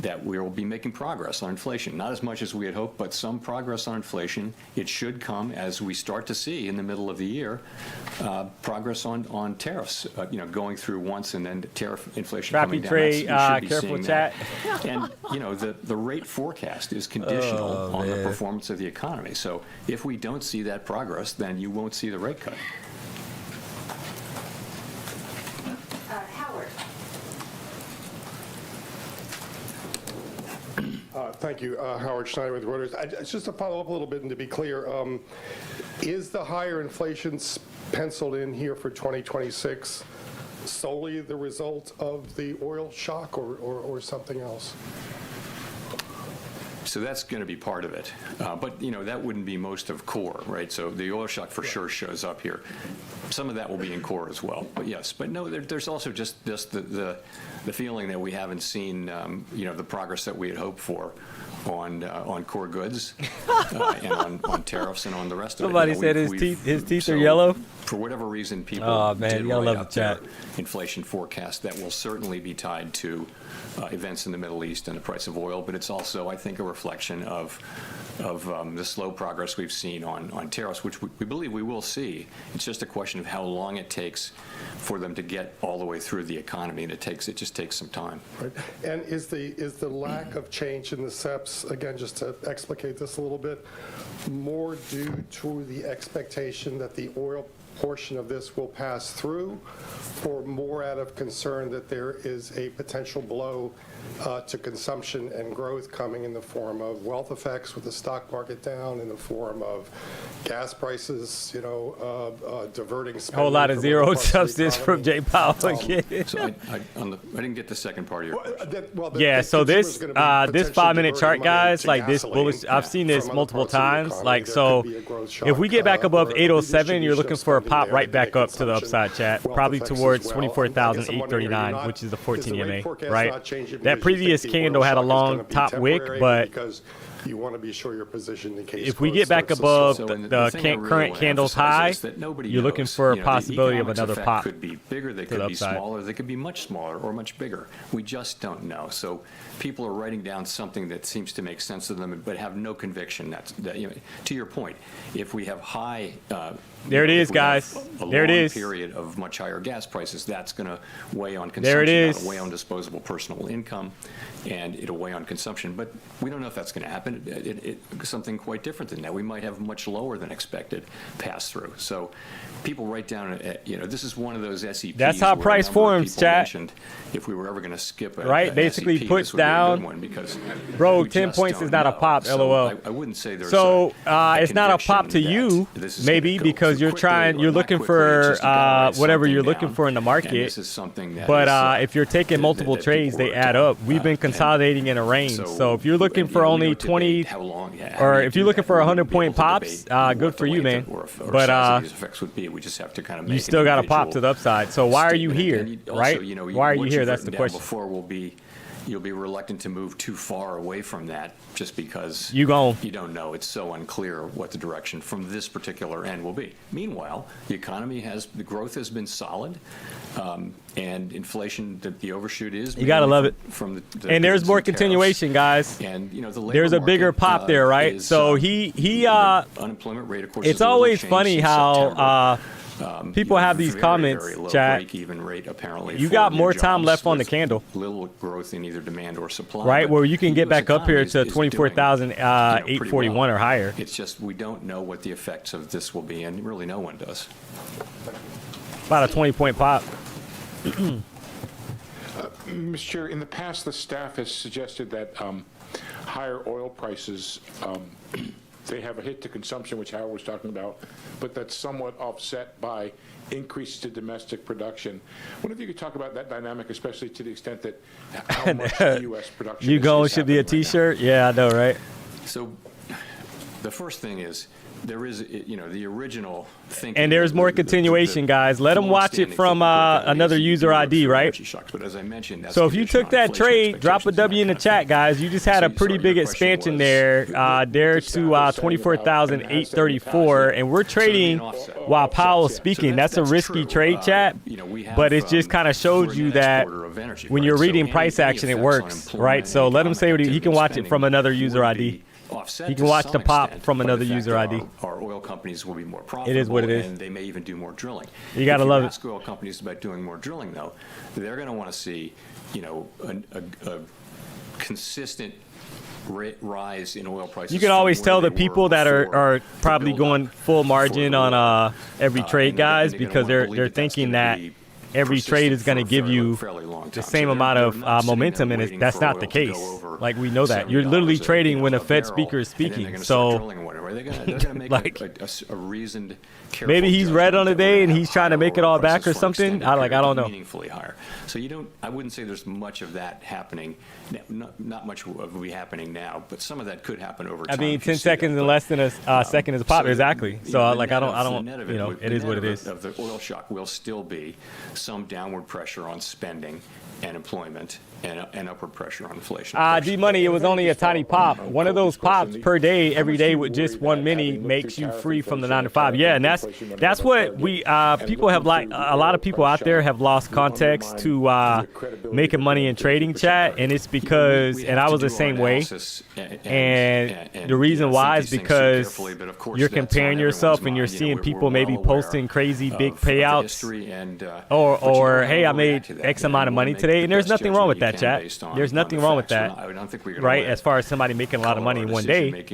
that we will be making progress on inflation. Not as much as we had hoped, but some progress on inflation. It should come as we start to see in the middle of the year progress on tariffs, going through once and then tariff inflation coming down. Trade, careful chat. And, the rate forecast is conditional on the performance of the economy. So if we don't see that progress, then you won't see the rate cut. Thank you. Howard Schneider with Reuters. Just to follow up a little bit and to be clear, is the higher inflation penciled in here for 2026 solely the result of the oil shock or something else? So that's going to be part of it. But, that wouldn't be most of core, right? So the oil shock for sure shows up here. Some of that will be in core as well. But yes, but no, there's also just the feeling that we haven't seen, the progress that we had hoped for on core goods and on tariffs and on the rest of it. Somebody said his teeth are yellow. For whatever reason, people did y'all write love out the chat. their inflation forecast that will certainly be tied to events in the Middle East and the price of oil, but it's also, I think, a reflection of the slow progress we've seen on tariffs, which we believe we will see. It's just a question of how long it takes for them to get all the way through the economy, and it just takes some time. Right. And is the lack of change in the SEPs, again, just to explicate this a little bit, more due to the expectation that the oil portion of this will pass through, or more out of concern that there is a potential blow to consumption and growth coming in the form of wealth effects with the stock market down, in the form of gas prices, diverting spending. Whole lot of from zero other parts of the substance from economy. Jay Powell again. So I didn't get the second part of your question. Yeah, so this 5-minute chart, guys, like this bullish, I've seen this multiple times. Like, so if we get back above 807, you're looking for a pop right back up to the upside, chat, probably towards 24,839, which is the 14 EMA, right? That previous candle had a long top wick, but you want to be sure you're positioned in case if we get back above the current candle's high, you're looking for a the possibility of economics another effect pop. Could be bigger, they to the could be upside. smaller, they could be much smaller or much bigger. We just don't know. So people are writing down something that seems to make sense to them, but have no conviction. To your point, if we have high, There it is, if we have guys. a There it long is. period of much higher gas prices, that's going to weigh on consumption. There it is. That'll weigh on disposable personal income, and it'll weigh on consumption. But we don't know if that's going to happen. Something quite different than that. We might have much lower than expected pass through. So people write down, this is one of those SEPs. That's how where a price number of forms, people chat. mentioned if we were ever going to skip a, Right, an basically SEP, puts this would be a good down. one because Bro, we 10 just points don't is not a know. pop, So LOL. I wouldn't say there's So a it's not a pop to conviction you, that this is maybe gonna go because too you're quickly trying, or you're not looking quickly. for It's just you gotta write whatever something you're looking down. for in the And market. this is something that But is, if you're taking that- multiple that trades, people they wrote add down. up. We've been And consolidating in a range. So if you're looking for we only don't debate 20, how long, or many if you're do looking that, for we wouldn't 100 be point able to pops, debate good what for the you, length man. or But size of these effects would be. We just have to kind of make you an still got to pop individual to the upside. So why are you statement. here, And also, right? Why are you what here? you've That's the written down question. Before will be, you'll be reluctant to move too far away from that just because You gon'. you don't know. It's so unclear what the direction from this particular end will be. Meanwhile, the growth has been solid, and inflation, the overshoot is. You gotta love it. From the And there's goods more and tariffs. continuation, guys. And the labor There's a bigger market, pop there, right? is, So the he unemployment rate, of course, it's is a little always changed funny since how September. people have these very, comments, very low chat. break-even rate, apparently, You for got new more time jobs left on the with candle. Little growth in either demand or supply. right, but where you can the get US back up here economy to is doing, 24,841 pretty or higher. It's just we don't know what the effects of this will be, and really no one does. About a 20-point pop. Mr. Chair, in the past, the staff has suggested that higher oil prices, they have a hit to consumption, which Howard was talking about, but that's somewhat offset by increases to domestic production. I wonder if you could talk about that dynamic, especially to the extent that how much U.S. production You is going should be a happening right now. T-shirt? Yeah, I know, right? So the first thing is, there is, the original thinking. And there's more continuation, guys. Let them watch it from another user ID, right? But as I mentioned, that's So if you conditional took that inflation trade, drop a expectations and W in the that kind of chat, guys. You just had a So pretty your big question expansion was- there, there The to staff is saying about- 24,834, and we're trading So there'd be an offset. while Powell's So speaking. that's- That's a that's risky true. trade, chat. We have, But it just kind of shows we're you an that exporter of energy, when right? you're So reading any price action, it effects on works, employment right? So and let him say what economic he can watch it activity from and another spending user would ID. be offset He to can watch some the pop extent from by the another fact user that ID. Our oil companies will be more profitable. It is what it is. And they may even do more drilling. You gotta love it. If you ask oil companies about doing more drilling, though, they're going to want to see, a consistent rise in oil prices. You can from always where tell they the were people that before are to probably build up going full margin for the on every trade, and guys, they're gonna because wanna they're believe that's thinking gonna that be every trade is persistent going to for a give you fairly long the time. same So amount they're of not sitting there momentum, and waiting that's for not oil the to go case. over Like, we know that. You're $70 literally a trading when a Fed barrel, speaker is and then they're speaking. gonna start So drilling or whatever. They're going to make Like, a reasoned, careful maybe he's read on judgment the that we're day and gonna he's have trying to higher make it oil all back prices or for an something. extended I period, don't know. Meaningfully higher. So I wouldn't say there's much of that happening. Not much will be happening now, but some of that could happen over I time. mean, if you 10 see seconds that. and But, less than a second is a pop. so Exactly. the- So the like, net I of- don't, the net of it is what it is. Of the oil shock will still be some downward pressure on spending and employment and upward pressure on inflation. D-Money, it was only a tiny pop. One of those pops per day, every day with just one mini makes you free from the 9 to 5. Yeah, and that's what we people have, like, a lot of people out there have lost context to making money in trading, chat, and it's because, and I was the same way. And the reason why is because you're comparing yourself and you're seeing people maybe posting crazy big payouts, or hey, I made X amount of money today, and there's nothing wrong with that, chat. There's nothing wrong with that, right? As far as somebody making a lot of money in one day.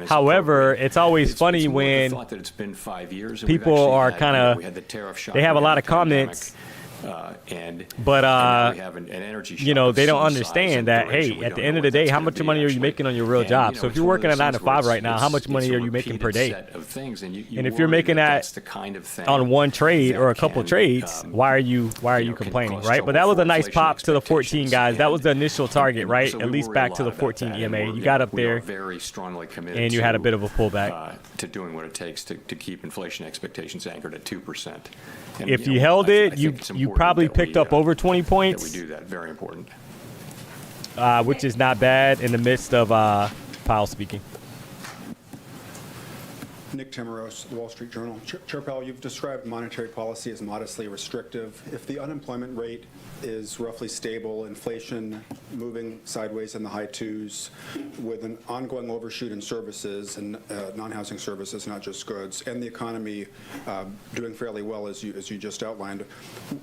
However, it's always funny when people are kind of, they have a lot of comments, but you know, they don't understand that, hey, at the end of the day, how much money are you making on your real job? So if you're working a 9 to 5 right now, how much money are you making per day? And if you're making that on one trade or a couple trades, why are you complaining, right? But that was a nice pop to the 14, guys. That was the initial target, right? At least back to the 14 EMA. You got up there, and you had a bit of a pullback. To doing what it takes to keep inflation expectations anchored at 2%. And, if you held it, you probably picked up over 20 points. That we do that. Very important. Which is not bad in the midst of Powell speaking. Nick Timoros, The Wall Street Journal. Chair Powell, you've described monetary policy as modestly restrictive. If the unemployment rate is roughly stable, inflation moving sideways in the high 2s, with an ongoing overshoot in services and non-housing services, not just goods, and the economy doing fairly well as you just outlined,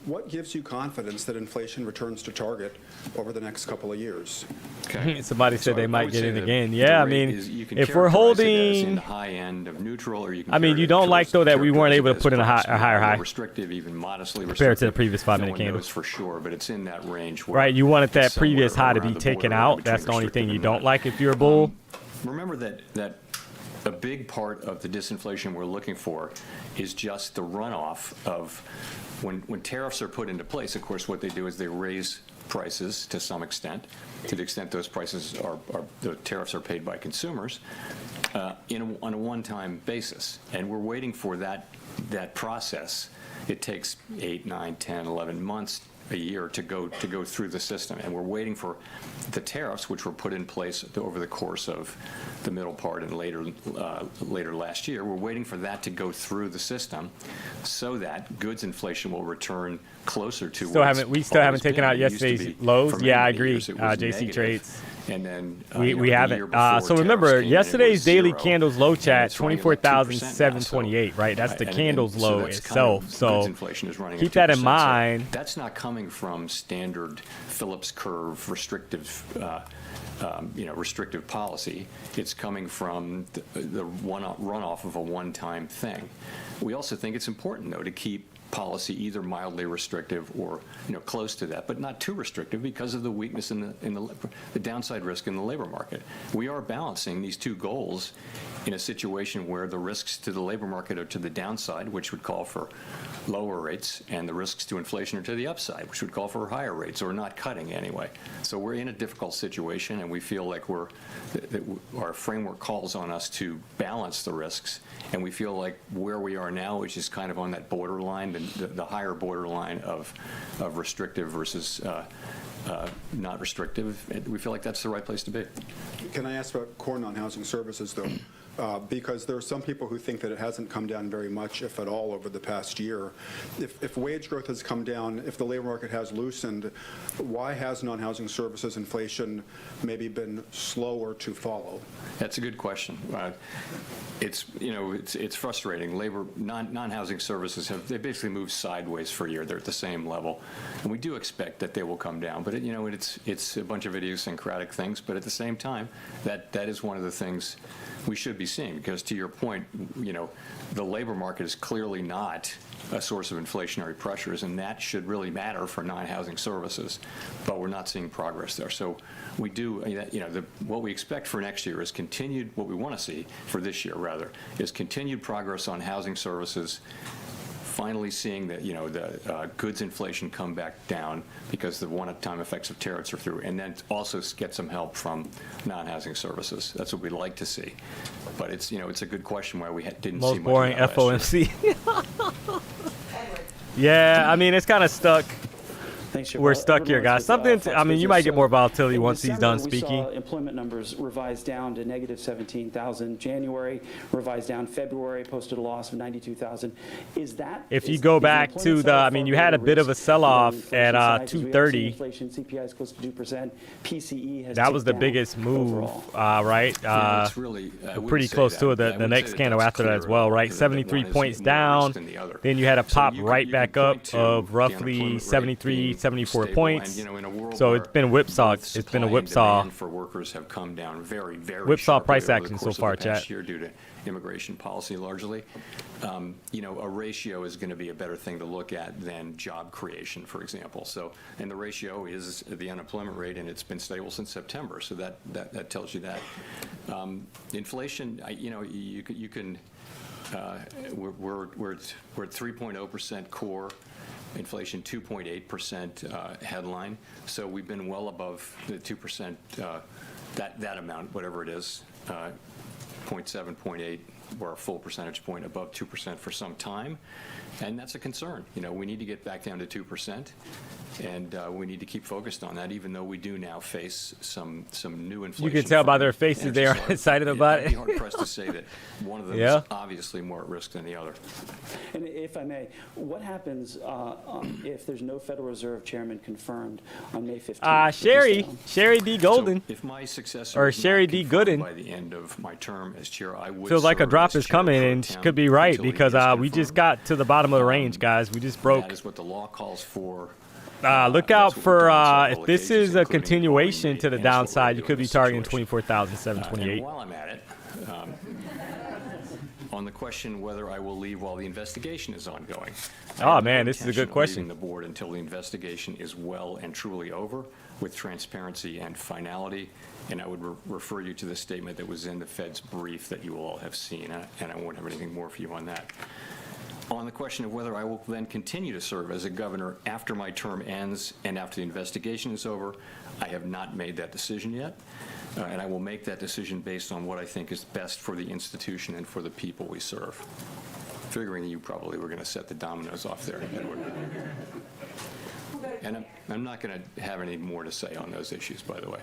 what gives you confidence that inflation returns to target over the next couple of years? Okay. Somebody said they might get in again. Yeah, I mean, if we're holding high end of neutral, or you can, I mean, you don't like though that we weren't able to put in a higher high, restrictive, even modestly compared to the previous 5-minute candle. For sure, but it's in that range. Right, you wanted that previous high to be taken out. That's the only thing you don't like if you're a bull. Remember that a big part of the disinflation we're looking for is just the runoff of when tariffs are put into place. Of course, what they do is they raise prices to some extent, to the extent those prices are the tariffs are paid by consumers on a one-time basis, and we're waiting for that process. It takes 8, 9, 10, 11 months, a year to go through the system, and we're waiting for the tariffs, which were put in place over the course of the middle part and later last year. We're waiting for that to go through the system, so that goods inflation will return closer to. We still haven't taken out yesterday's lows. Yeah, I agree. JC trades. And then we haven't. So remember, yesterday's daily candles low, chat, 24,728, right? That's the candles low itself. So keep that in mind. That's not coming from standard Phillips curve restrictive, restrictive policy. It's coming from the runoff of a one-time thing. We also think it's important, though, to keep policy either mildly restrictive or close to that, but not too restrictive because of the weakness in the downside risk in the labor market. We are balancing these two goals in a situation where the risks to the labor market are to the downside, which would call for lower rates, and the risks to inflation are to the upside, which would call for higher rates or not cutting anyway. So we're in a difficult situation, and we feel like our framework calls on us to balance the risks, and we feel like where we are now, which is kind of on that borderline, the higher borderline of restrictive versus not restrictive, we feel like that's the right place to be. Can I ask about core non-housing services, though? Because there are some people who think that it hasn't come down very much, if at all, over the past year. If wage growth has come down, if the labor market has loosened, why has non-housing services inflation maybe been slower to follow? That's a good question. It's frustrating. Labor non-housing services they basically moved sideways for a year. They're at the same level, and we do expect that they will come down. But it's a bunch of idiosyncratic things. But at the same time, that is one of the things we should be seeing, because to your point, the labor market is clearly not a source of inflationary pressures, and that should really matter for non-housing services, but we're not seeing progress there. So we do, what we expect for next year is what we want to see for this year, rather, is continued progress on housing services, finally seeing that the goods inflation come back down because the one-time effects of tariffs are through, and then also get some help from non-housing services. That's what we'd like to see, but it's a good question why we didn't see much. Most boring FOMC. Yeah, I mean, it's kind of stuck Thanks, Chair we're Powell. stuck Edward here, Lawrence guys. with, Something. Fox I mean, you Business. might get more volatility In once he's December, done We speaking. saw employment numbers revised down to negative 17,000. January revised down. February posted a loss of 92,000. Is that? If you go back to the, I mean, you had a bit of a sell-off at 230. Inflation, CPI is close to 2%. PCE has That was the ticked down biggest move, overall. right? Yeah, it's really, I wouldn't Pretty say close that. to it. I The wouldn't next say candle that's after that as clear, well, right? that 73 one is points more down. risk than the other. Then you had a So pop you right can back point up to of the roughly unemployment rate 73, being 74 stable, points. and, you know, in a world So where it's been whipsaw. both It's been a supply and whipsaw. demand for workers have come down very, very Whipsaw sharply price over the action so course of far, the past chat. year due to immigration policy largely. You know, a ratio is going to be a better thing to look at than job creation, for example. So, and the ratio is the unemployment rate, and it's been stable since September. So that tells you that. Inflation, you know, you can we're at 3.0% core. Inflation 2.8% headline. So we've been well above the 2%, that amount, whatever it is, 0.7, 0.8, we're a full percentage point above 2% for some time. And that's a concern. You know, we need to get back down to 2%, and we need to keep focused on that, even though we do now face some new inflation. You can tell by from their faces energy they are supplies. excited about I'd be it. hard pressed to say that one of them Yeah. is obviously more at risk than the other. And if I may, what happens if there's no Federal Reserve chairman confirmed on May 15th? Sherry D. Golden. So if my successor Or is not Sherry D. confirmed Gooden. by the end of my term as chair, I would Feels like a serve drop as is chair coming, pro and she tem could be right until he because is we just confirmed. got to the bottom of the range, guys. We just broke. That is what the law calls for. Look That's out what we've for done on if several this occasions, is a including continuation calling to the me, and that's what downside. we're You doing could in be this targeting situation. 24,728. And while I'm at it, on the question whether I will leave while the investigation is ongoing. I Oh, have no man, this is a intention good of question. leaving the board until the investigation is well and truly over with transparency and finality. And I would refer you to the statement that was in the Fed's brief that you all have seen, and I won't have anything more for you on that. On the question of whether I will then continue to serve as a governor after my term ends and after the investigation is over, I have not made that decision yet. And I will make that decision based on what I think is best for the institution and for the people we serve. Figuring you probably were going to set the dominoes off there, Edward. And I'm not going to have any more to say on those issues, by the way.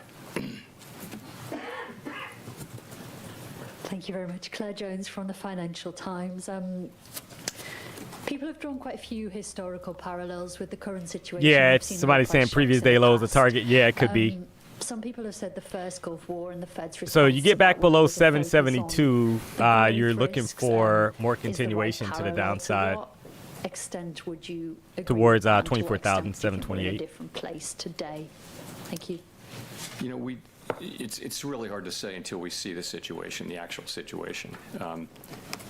Thank you very much. Claire Jones from the Financial Times. People have drawn quite a few historical parallels with the current situation. Yeah, We've it's seen somebody oil saying price previous shocks in day the low is a past. target. Yeah, it could be. Some people have said the first Gulf War and the Fed's response. So you get to back that below was a focus on 772, the growth you're looking risks, for more is the right continuation to the parallel. downside. To what extent would you agree Towards, with that, and to what extent do you think we're in 24,728. a different place today? Thank you. You know, it's really hard to say until we see the situation, the actual situation.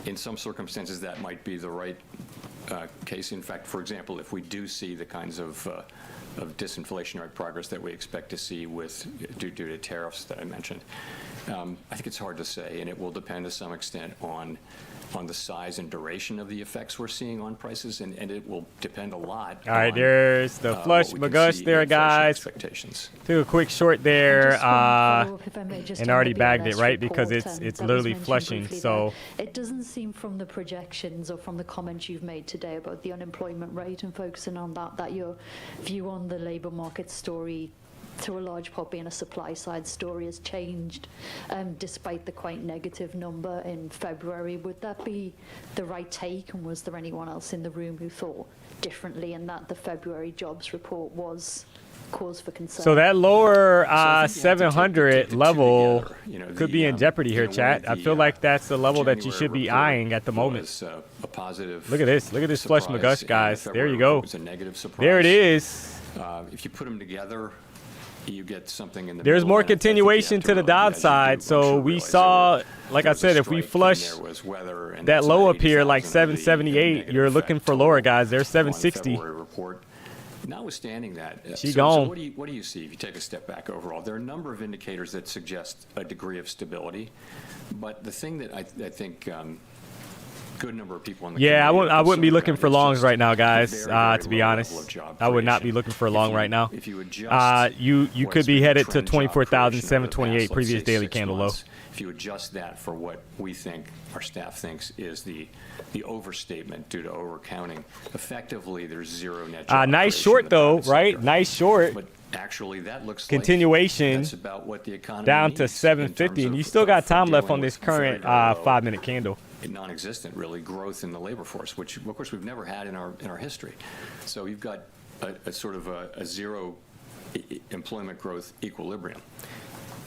In some circumstances, that might be the right case. In fact, for example, if we do see the kinds of disinflationary progress that we expect to see due to tariffs that I mentioned, I think it's hard to say, and it will depend to some extent on the size and duration of the effects we're seeing on prices, and it will depend a lot. All right, on, there's the flush what we can McGush see in there, inflation guys. expectations. Took a quick short there, Just one follow-up, if I may, just and on already the bagged it, BLS right? Because report, it's that was literally mentioned flushing. briefly So there. It doesn't seem from the projections or from the comments you've made today about the unemployment rate and focusing on that your view on the labour market story, to a large part being a supply side story, has changed despite the quite negative number in February. Would that be the right take, and was there anyone else in the room who thought differently, and that the February jobs report was cause for concern? So that lower So I think you have to take 700 the two level together. You know, could be in jeopardy here, you know, chat. where I feel the, like that's the level that you January should be report eyeing at the moment. was, a positive Look at this. Look at this flush surprise, McGush, and guys. the There you February go. report was a negative surprise. There it is. If you put them together, you get something in the There's middle, more and I think you have continuation to the really, as you downside. do, I'm So sure, we realize saw, there like I was a said, if we strike, and flush there was weather, and that that's low about up here, like 80,000 of the 778, negative you're effect looking for total lower, guys. There's on the 760. February report. Notwithstanding that, She so gone. what do you see if you take a step back overall? There are a number of indicators that suggest a degree of stability, but the thing that I think good number of people in the Yeah, community I are wouldn't be concerned looking about. for It's longs just right now, a guys. very, very To be low honest, level of job I would not creation. be looking for a If long you- right now. If you adjust You what could has be been headed to trend job creation over the past, 24,728 let's previous say, daily 6 candle low. months, if you adjust that for what we think, our staff thinks, is the overstatement due to overcounting, effectively there's zero net job Nice creation short in the though, private right? sector. Nice short. But actually, that looks Continuation like that's about what the economy down to needs in 750, terms and you of- still got for time left dealing on this with very, current very low, 5-minute candle. non-existent, really, growth in the labor force, which, of course, we've never had in our history. So you've got a sort of a zero employment growth equilibrium.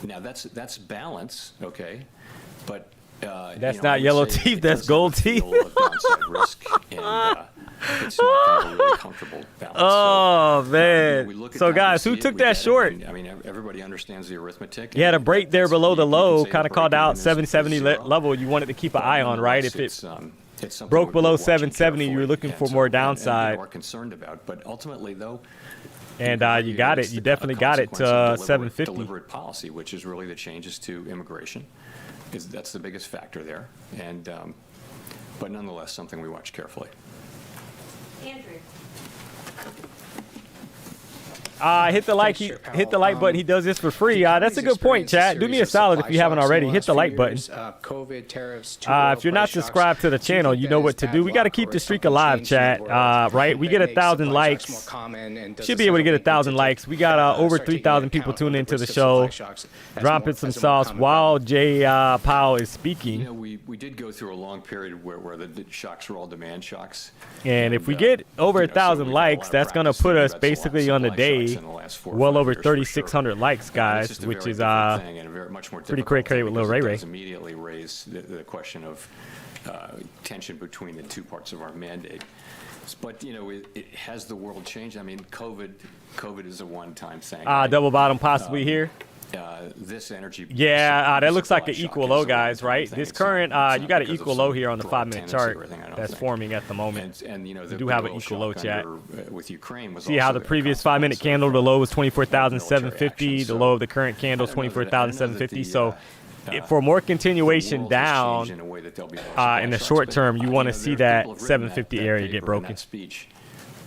Now, that's balance, okay, but That's you know, not I would yellow say teeth, it that's does gold have a teeth. feel of downside risk, and it's not kind of a really comfortable balance. Oh, So, man. we look at So, that, we guys, see who it, took we that get it, short? and, I mean, everybody understands the arithmetic. You had a and break there that's- below the you can low, say kind the of called break-even out is 770 zero. level. You wanted to keep an But eye on, right? nonetheless, If it it's something broke we're below watching 770, you were carefully, looking and for so- more and downside. are concerned about. But ultimately, though, And can you argue got that it. it's You the definitely got it consequence to of 750. deliberate policy, which is really the changes to immigration. That's the biggest factor there, and but nonetheless, something we watch carefully. Andrew. Hit the like. Thanks, Chair Hit the like button. He does this for free. The That's a economy's good point, experienced chat. Do me a series of solid if supply you haven't shocks in already. the Hit the last like few button. years, COVID, tariffs, two oil If you're price not shocks. subscribed to the Do you channel, think you that know is what to bad do. We got to luck, keep or the is streak something alive, changing chat. in the world Right? We that get makes 1,000 supply shocks likes. more common, and does Should the be able to get central bank 1,000 need to likes. We got over start taking 3,000 into people account tuning the into the risk of show, supply shocks as dropping more- some as a more sauce common while problem? Jay Powell is You speaking. know, we did go through a long period where the shocks were all demand shocks. And if we get over you know, so 1,000 we've had a lot likes, of that's going to practice put thinking us about the basically on the supply shocks day in the last 4 or well 5 over years, for sure. 3,600 likes, It's guys, just a which very is different thing and a much more pretty difficult credit thing with Lil because Ray it Ray. does immediately raise the question of tension between the two parts of our mandate. But, you know, it has the world changed? I mean, COVID is a one-time thing. right? double bottom possibly here. This energy. Yeah, that looks like supply an shock equal is low, a guys, one-time right? thing. This It's not- current, it's you not got an because of equal low some here on the broad 5-minute tendency or chart anything, I don't that's think. forming at the moment. And you know, We do have an oil equal low, shock chat. with Ukraine was See how also the a previous consequence 5-minute candle, the of, low was military 24,750. action. The So low of the current candle is I don't know that- 24,750. So the, for more the continuation world has down changed in a way that there'll be more in supply the shocks, short but, term, you want to know, see there are that people who've written 750 that area paper get and broken that speech,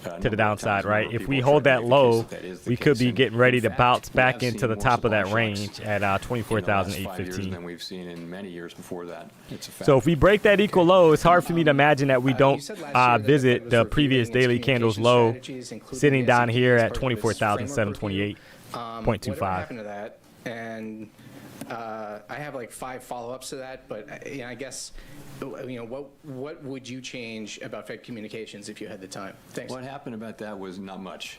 to the number of downside, times, a right? number of If people we have hold tried that to make the case low, that is the we could case. be And getting ready in to fact, bounce we back have into seen the more top of that supply shocks range at in the last 5 years 24,815. than we've seen in many years before that. It's a fact. So if we break that equal low, it's hard for me to imagine that we You don't said last year that the visit Fed was the reviewing previous its daily candles communication low, strategies, including sitting the down S&P here as at part of its framework review. 24,728.25. Whatever happened to that? And I have like 5 follow-ups to that, but you know, I guess, you know, what would you change about Fed communications if you had the time? Thanks. What happened about that was not much,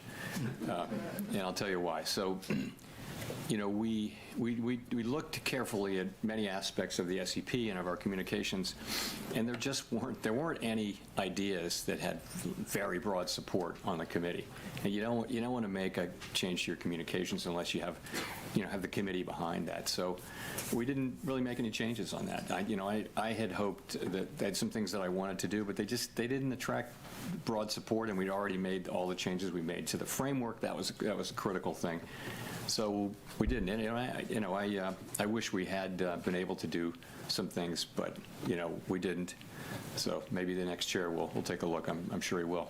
and I'll tell you why. So, you know, we looked carefully at many aspects of the SEP and of our communications, and there weren't any ideas that had very broad support on the committee. And you don't want to make a change to your communications unless you have the committee behind that. So we didn't really make any changes on that. I had hoped that they had some things that I wanted to do, but they didn't attract broad support, and we'd already made all the changes we made to the framework. That was a critical thing. So we didn't. And, I wish we had been able to do some things, but we didn't. So maybe the next chair will take a look. I'm sure he will.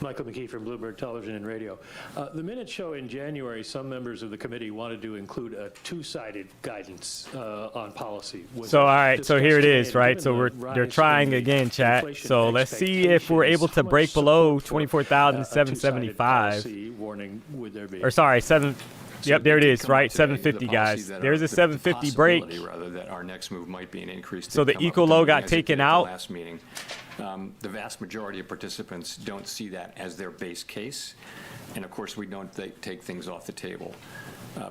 Michael McKee from Bloomberg Television and Radio. The minutes show in January some members of the committee wanted to include a two-sided guidance on policy. Was So all that right, so here it discussed is, today? right? And So given the they're rise trying in the again, chat. inflation So let's see if we're able to expectations, break how much below support for, a two-sided 24,775. policy warning would there be? Or sorry, 7. So Yep, there it did is, come up right? today, the 750, policy guys. that There's a the 750 break. possibility, rather, that our next move might be an increase. So did the come up equal low today, got as it taken did at the out. last meeting. The vast majority of participants don't see that as their base case, and of course we don't take things off the table.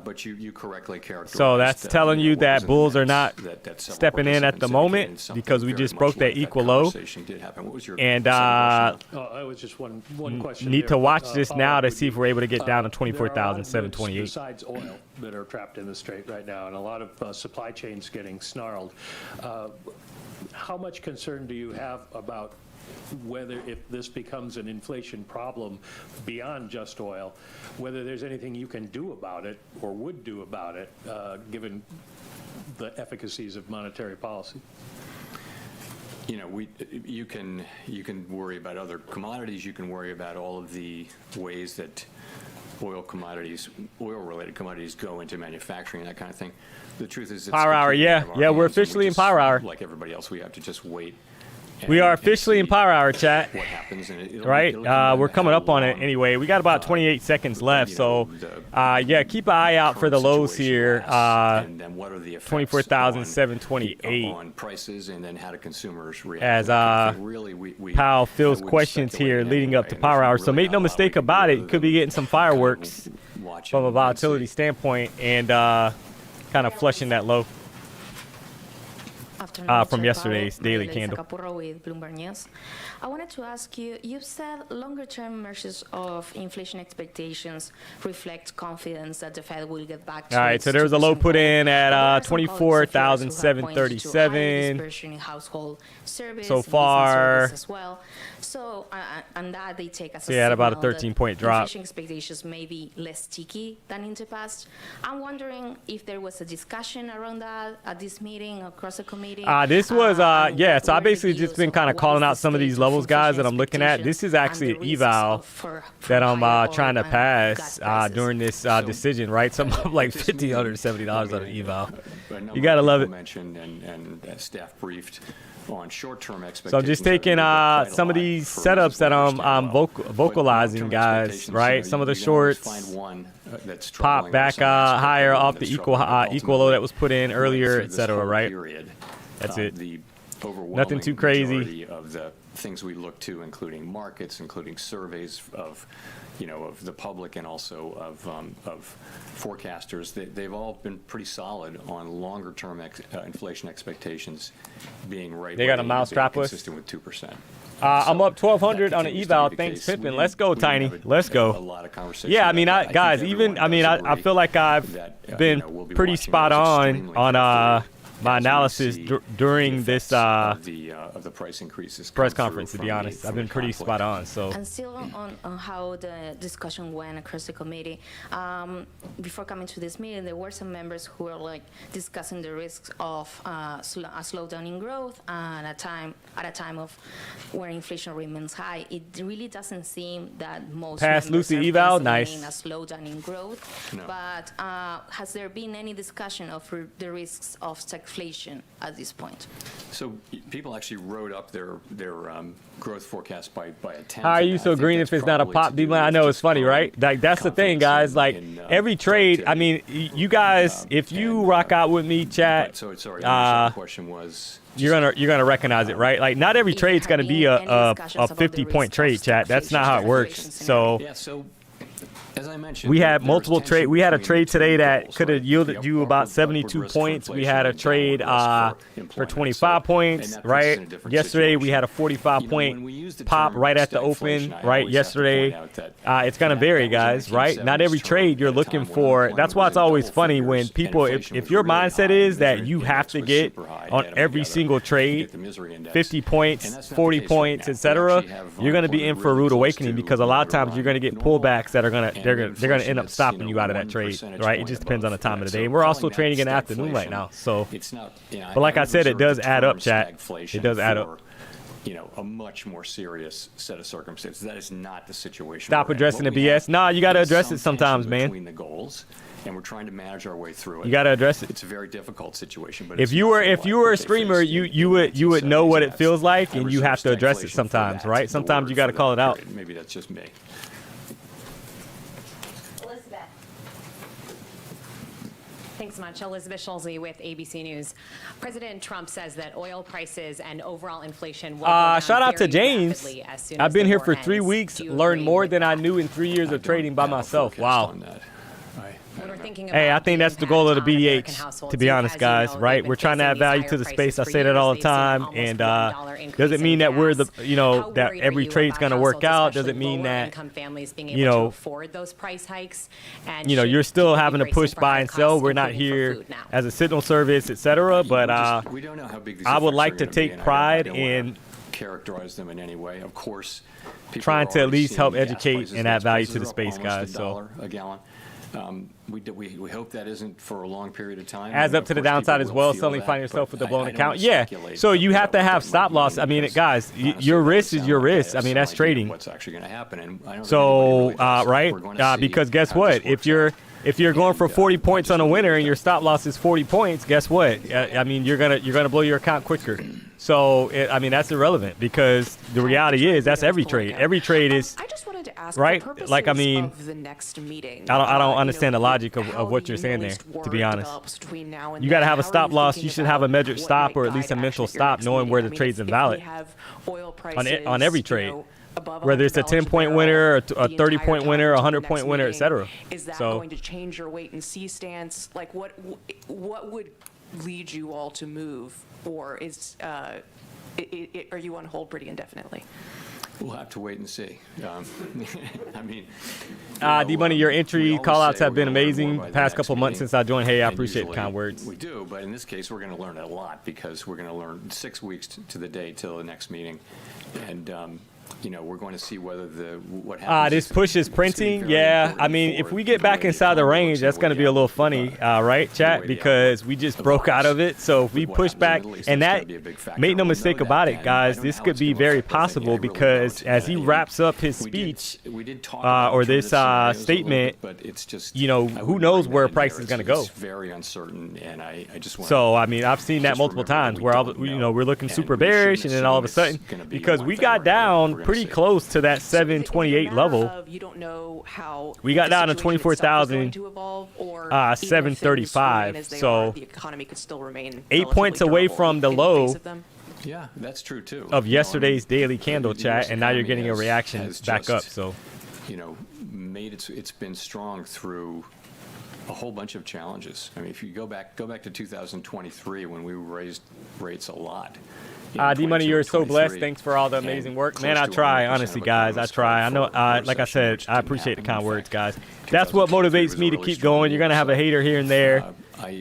But you correctly characterized. So that's telling you what was that in the bulls are minutes, not that several stepping in at the participants moment indicated something because we very just much broke that like equal low. conversation did happen. What was your And second question, I was just one question. need here, to watch but, this Powell, now to would see if you- we're able to get down to there are a lot of goods 24,728. Besides oil that are trapped in the strait right now, and a lot of supply chains getting snarled. How much concern do you have about whether if this becomes an inflation problem beyond just oil, whether there's anything you can do about it or would do about it, given the efficacies of monetary policy. You know, you can worry about other commodities. You can worry about all of the ways that oil-related commodities go into manufacturing, that kind of thing. The truth is, it's Power hour, yeah, we're officially in power hour. Like everybody else, we have to just wait. We are officially in power hour, chat. What happens, and right? We're coming up on it anyway. We got about 28 seconds left, so yeah, keep an eye out for the lows here. 24,728. On prices, and then how do consumers react? As Powell fills questions here leading up to power hour. So make no mistake about it, you could be getting some fireworks from a volatility standpoint and kind of flushing that low. From yesterday's daily candle. With Bloomberg News. I wanted to ask you, you've said longer-term measures of inflation expectations reflect confidence that the Fed will get back to. All right, so there was a low put in at 24,737 so far. As well. So, and that they take as a at about a signal 13-point drop. Inflation expectations may be less sticky than in the past. I'm wondering if there was a discussion around that at this meeting across the committee. This was, yeah, so I basically just been kind of calling out some of these levels, guys, that I'm looking at. This is actually an eval that I'm trying to pass during this decision, right? Something like $1,570 on an eval. You got to love it. Mentioned and staff briefed on short-term expectations. So I'm just taking some of these setups that I'm vocalizing, guys, right? Some of the shorts pop back higher off the equal low that was put in earlier, etc., right? That's it. Nothing too crazy. Of the things we look to, including markets, including surveys of the public and also of forecasters, they've all been pretty solid on longer-term inflation expectations being right. They got a mousetrap list. Consistent with 2%. I'm up 1,200 on an eval. Thanks, Pimpin'. Let's go, Tiny. Let's go. A lot of conversation. Yeah, I mean, guys, I feel like I've been pretty spot on my analysis during this of the price increases press conference. To be honest, I've been pretty spot on. So. And still on how the discussion went across the committee, before coming to this meeting, there were some members who were like discussing the risks of a slowdown in growth, and at a time of where inflation remains high. It really doesn't seem that most Pass members Lucy are eval, penciling nice. in a slowdown in growth. No. But has there been any discussion of the risks of stagflation at this point? So people actually wrote up their growth forecast by a tenth. How are you so green if it's not a pop? I know it's funny, right? Like that's the thing, guys. Like every trade. I mean, you guys, if you rock out with me, chat. So sorry. The question was. You're gonna recognize it, right? Like not every trade's gonna be a 50-point trade, chat. That's not how it works. So. Yeah. So. As I mentioned, we had multiple trade. We had a trade today that could have yielded you about 72 points. We had a trade for 25 points, right? Yesterday we had a 45-point pop right at the open, right? Yesterday, it's gonna vary, guys, right? Not every trade you're looking for. That's why it's always funny when people, if your mindset is that you have to get on every single trade 50 points, 40 points, etc., you're gonna be in for a rude awakening because a lot of times you're gonna get pullbacks that are gonna they're gonna end up stopping you out of that trade, right? It just depends on the time of the day. And we're also trading in the afternoon right now, so. But like I said, it does add up, chat. It does add up. A much more serious set of circumstances. That is not the situation. Stop addressing the BS. Nah, you gotta address it sometimes, man. Between the goals, and we're trying to manage our way through it. You gotta address it. It's a very difficult situation. But if you were a streamer, you would know what it feels like, and you have to address it sometimes, right? Sometimes you gotta call it out. Maybe that's just me. Thanks so much. Elizabeth Schulze with ABC News. President Trump says that oil prices and overall inflation will go down shout out to very James. rapidly as soon I've as been the here war for 3 ends. weeks, Do you learned agree more with than I that? knew in 3 years of trading by myself. Wow. When we're thinking Hey, I about think the that's the goal of the impact on American BDH, households, to be honest, as you guys, know, right? they've been We're trying to facing add these value higher to the prices space. I for say that all the years. They've seen time. almost And $1 increase doesn't in mean that we're the, gas. that How worried every are you trade's about going to work households, out. Doesn't especially mean that, lower-income families being you able to know, afford those price hikes? And you're still should having to be push bracing for buy higher and sell. costs, We're not including for here food now. as a signal service, etc. But We don't know how big these I would effects like are to gonna be, take and pride I don't wanna in characterize them in any way. Of course, people Trying are to at already least seeing help gas educate prices, and add gas value prices to the are up space, almost guys, so. $1 a gallon. We hope that isn't for a long period of time. Adds And up of to the course, downside people as will well. feel Suddenly that, find yourself but with a blown I don't account. wanna Yeah. speculate So you have to about have what that stop might loss. mean I mean, because guys, honestly, your that risk is sounds your like I risk. I have mean, some that's idea trading. what's actually going to happen, and I don't think So, anybody really does. right? We're gonna see Because guess how this what? If works out. you're going for 40 I points just on a leave it winner at and your that. stop loss is 40 points, guess what? I mean, you're gonna blow your account quicker. So I mean, that's irrelevant because the reality is that's every trade. Every trade is I just wanted to ask, right. for Like I purposes mean, of the next meeting, I don't you understand know, the logic how of what the you're saying Middle there. East To be war honest, develops between now and you got to then. have a How are stop you loss. thinking You should have a about measured what stop might or at least a guide mental action at your stop, next knowing meeting? where I the mean, trade's if we invalid have oil on every prices, trade. you know, above Whether it's a $100 10-point barrel winner, a the 30-point entire winner, a time until the 100-point next winner, meeting, etc. Is that So going to change your wait and see stance? Like, what would lead you all to move, or is are you on hold pretty indefinitely? We'll have to wait and see. I mean, D-Money, your entry we always call-outs say have we're been gonna learn more amazing by the past next couple months meeting, since I joined. Hey, I and appreciate the usually kind words. We do, but in this case, we're going to learn a lot because we're going to learn 6 weeks to the day till the next meeting, and you know, we're going to see whether what happens. This push is it's gonna be printing. very Yeah, important I mean, for if we get the back way the inside the economy range, looks and that's the going to way be a the little outlook, funny, right, the chat? way the Because outlook we just broke out evolves of it. So if we with what push happens in the back, Middle East, and that's that, gonna be a big factor. make no We'll know mistake that, about it, and guys, I don't this know how could it's be gonna very affect us. I possible really because don't. as he You know, wraps up his we did- speech we did talk about or alternative this scenarios a little statement, bit, but it's just, you know, I who wouldn't knows bring where that in price here. is going to go. It's very uncertain, and I just want. So I mean, I've seen that just multiple remember that times we where don't you know, know we're looking and super we shouldn't bearish, and then all of a assume sudden, it's gonna be because one we thing got right now, down we're gonna pretty see. close to that So is it a 728 matter level. of you don't know how We got the down to situation itself is going 24,000, to evolve, or even if things 735. remain as they So are, the economy could still remain 8 points relatively away durable from the in face low of them? Yeah, that's true too. of You know, I mean, yesterday's daily candle the chat, US and now you're economy getting a has- reaction has back just, up. So you know, it's been strong through a whole bunch of challenges. I mean, if you go back to 2023 when we raised rates a lot. D-Money, you're so blessed. 23, Thanks for all the and amazing work. close Man, I to try, 100% honestly, of guys. I economists try. I know, called for a like I recession, said, which I didn't appreciate the happen. kind In words, fact, guys. That's what 2023 motivates was me a to really keep strong going. You're year, going to have a so, hater here and there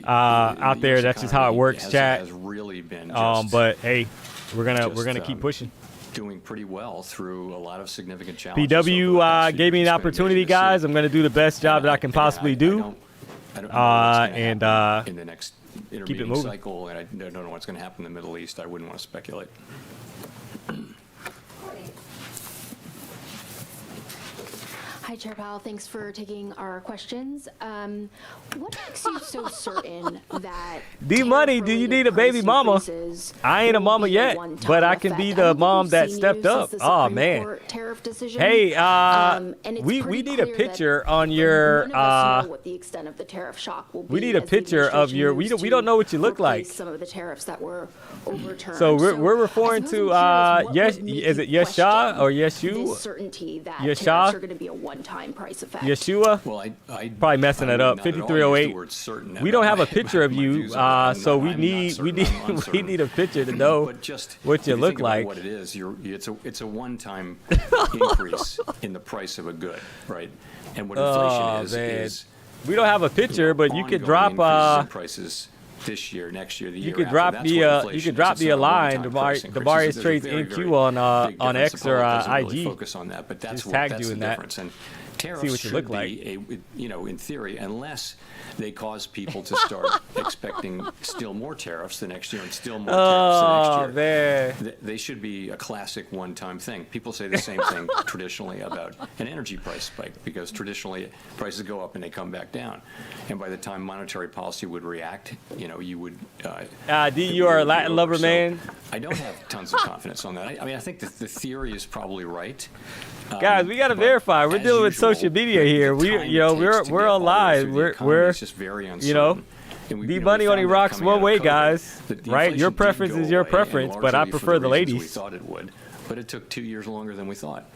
out the there. US That's just how it economy works, chat. has really been But hey, we're gonna keep pushing. doing pretty well through a lot of significant challenges. PW gave me an opportunity, guys. I'm going to do the best job that I can possibly do. I don't know what's gonna and happen in the next keep it intervening moving. cycle, and I don't know what's going to happen in the Middle East. I wouldn't want to speculate. Hi, Chair Powell. Thanks for taking our questions. What makes you so certain that D-Money, do you need a baby mama? I ain't a mama yet, but I can be the mom that stepped up. Oh man. Hey, we need a picture on your. What the extent of the tariff shock will be. We need a picture of your. We don't know what you look like. Some of the tariffs that were overturned. So we're referring to yes. Is it Yeshua or Yeshu? This certainty that Yeshua? tariffs are going to be a one-time price effect. Yeshua? Well, I probably messing it up. not at all use the 5308. word certain We don't about have a picture of my you, views on it. so I'm not we uncertain. need a picture to know But just what if you look think about like. what it is, it's a one-time increase in the price of a good, right? And what inflation is we don't have a picture, but you could ongoing drop increases in prices this year, next year, the year you could after. drop That's the what you inflation could is. drop It's the not a line. one-time price increase. Darius There's a trades very, NQ very on big X difference. or The public doesn't really IG. focus on that, but that's Just tagged that's you the in that. difference. And tariffs what you should look be in theory, unless they cause people to start expecting still more tariffs the next year and still more tariffs the next year. They should be a classic one-time thing. People say the same thing traditionally about an energy price spike, because traditionally prices go up and they come back down. And by the time monetary policy would react, you would. D, you are a Latin lover, So man. I don't have tons of confidence on that. I mean, I think the theory is probably right. Guys, we got to but verify. We're as dealing with usual, social media here. the time it We're takes to we're get all the way alive. through the We're economy is just very uncertain. And D Money only found that rocks coming one out of way, COVID, guys. that the Right? Your inflation did preference go is your away, and preference, but I largely for prefer the reasons ladies. We thought it would, but it took 2 years longer than we thought.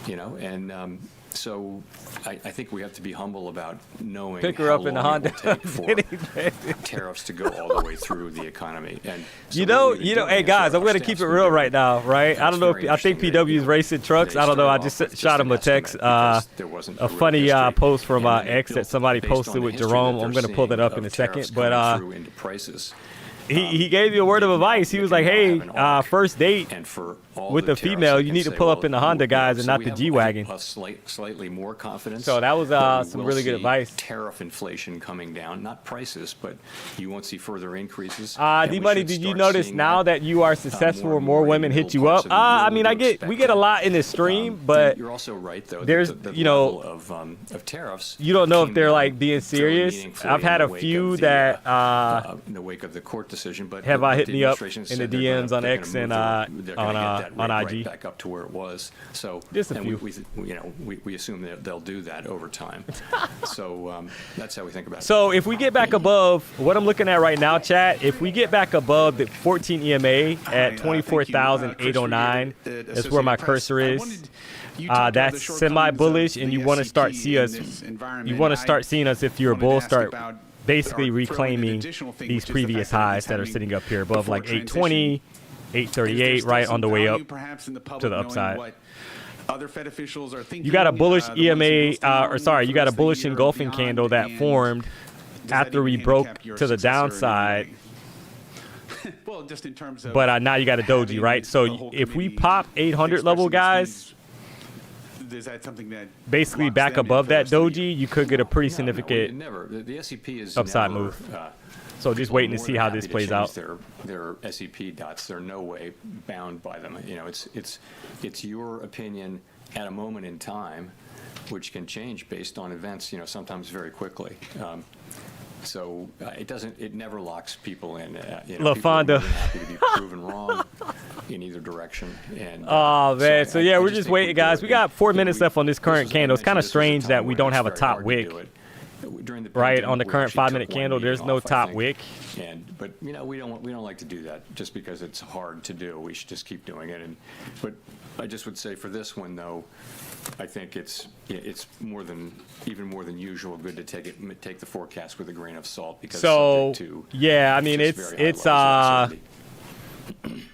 And so I think we have to be humble about knowing Pick her how up in the long it Honda. will take for tariffs to go all the way through the economy. And so You what know, we've been doing hey is guys, our I'm gonna staff's keep it been real doing right now, right? I That's don't know. very I think interesting that, PW's racing trucks. they I don't know. I started just off with shot just him an a text. estimate because there wasn't A real funny history. post from And then they X that built somebody based on posted the with history Jerome. that I'm they're gonna pull that seeing up in a of tariffs second, but coming through into prices. he gave you a word of advice. He was like, hey, first date And for all with the a female, tariffs, I you can need to say, pull well, up in the Honda, guys, and so not we the have, G-Wagon. I think, slightly more confidence. So that was, that we some will really good see advice. Tariff inflation coming down, not prices, but you won't see further increases. And we D-Money, should did you start notice seeing now that you are successful or more in the women hit middle you parts up? of the year. I mean, We we get a lot in this stream, but you're also right, though. there's, the you know, level of tariffs. you don't know if came they're down like being fairly serious. meaningfully I've had in a the wake few of the, that in the wake of the court decision, but have the hit me up administration in the said they're DMs gonna- on they're X gonna and move they're gonna get that on rate IG. right back up to where it was. So Just a and few. we assume that they'll do that over time. So that's how we think about it. So if we get back above what I'm looking at right now, chat, if we get back above the 14 EMA at 24,809, that's where my cursor is. That's semi-bullish, and you want to start seeing us if you're a bull, start basically reclaiming these previous highs that are sitting up here above like 820, 838, right on the way up to the upside. Other Fed officials are thinking. You got a bullish EMA, you got a bullish engulfing candle that formed after we broke to the downside. Well, just in terms of. But now you got a doji, right? So if we pop 800 level, guys, is that something that basically back above that doji, you could get a pretty significant Never. The SEP is upside never, move. So just waiting to see how this plays out. Their SEP dots, they're no way bound by them. You know, it's your opinion at a moment in time, which can change based on events. You know, sometimes very quickly. So it never locks people in. You know, people are more LaFonda. than happy to be proven wrong in either direction. And Oh man, so yeah, I we're just just think waiting, guys. We got 4 minutes left on this current candle. It's kind of strange that we don't have a top wick. Right on the current 5-minute candle, there's no top wick. But you know, we don't like to do that just because it's hard to do. We should just keep doing it. But I just would say for this one though, I think it's even more than usual good to take the forecast with a grain of salt because So subject to yeah, I mean just very it's high levels of uncertainty.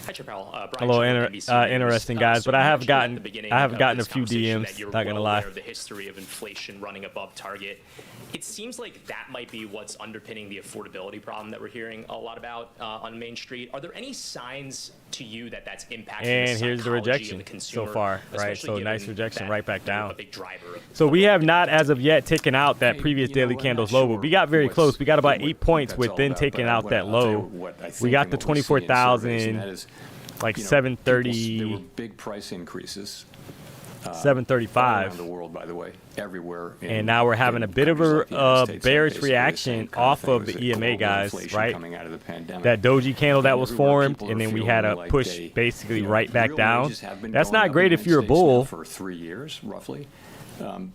Hi, Chair Powell. Brian Hello, Sherman, NBC News. interesting guys, but I have gotten At the beginning a of few this conversation DMs. that you're Not gonna well lie. aware of the history of inflation running above target. It seems like that might be what's underpinning the affordability problem that we're hearing a lot about on Main Street. Are there any signs to you that that's impacting And the here's the psychology rejection of the consumer, so far, right? especially So given nice rejection that, right back you know, down. a big driver of So we have not, as of yet, taken out that previous daily candle's low, but we got very close. We got about 8 points within taking out that low. We got the 24,000, like 730. There were big price increases. 735. Around the world, by the way, everywhere. And now we're having a bit of a bearish reaction off of the EMA, guys, right? That doji candle that was formed, and then we had a push basically right back down. That's not great if you're a bull. For 3 years, roughly.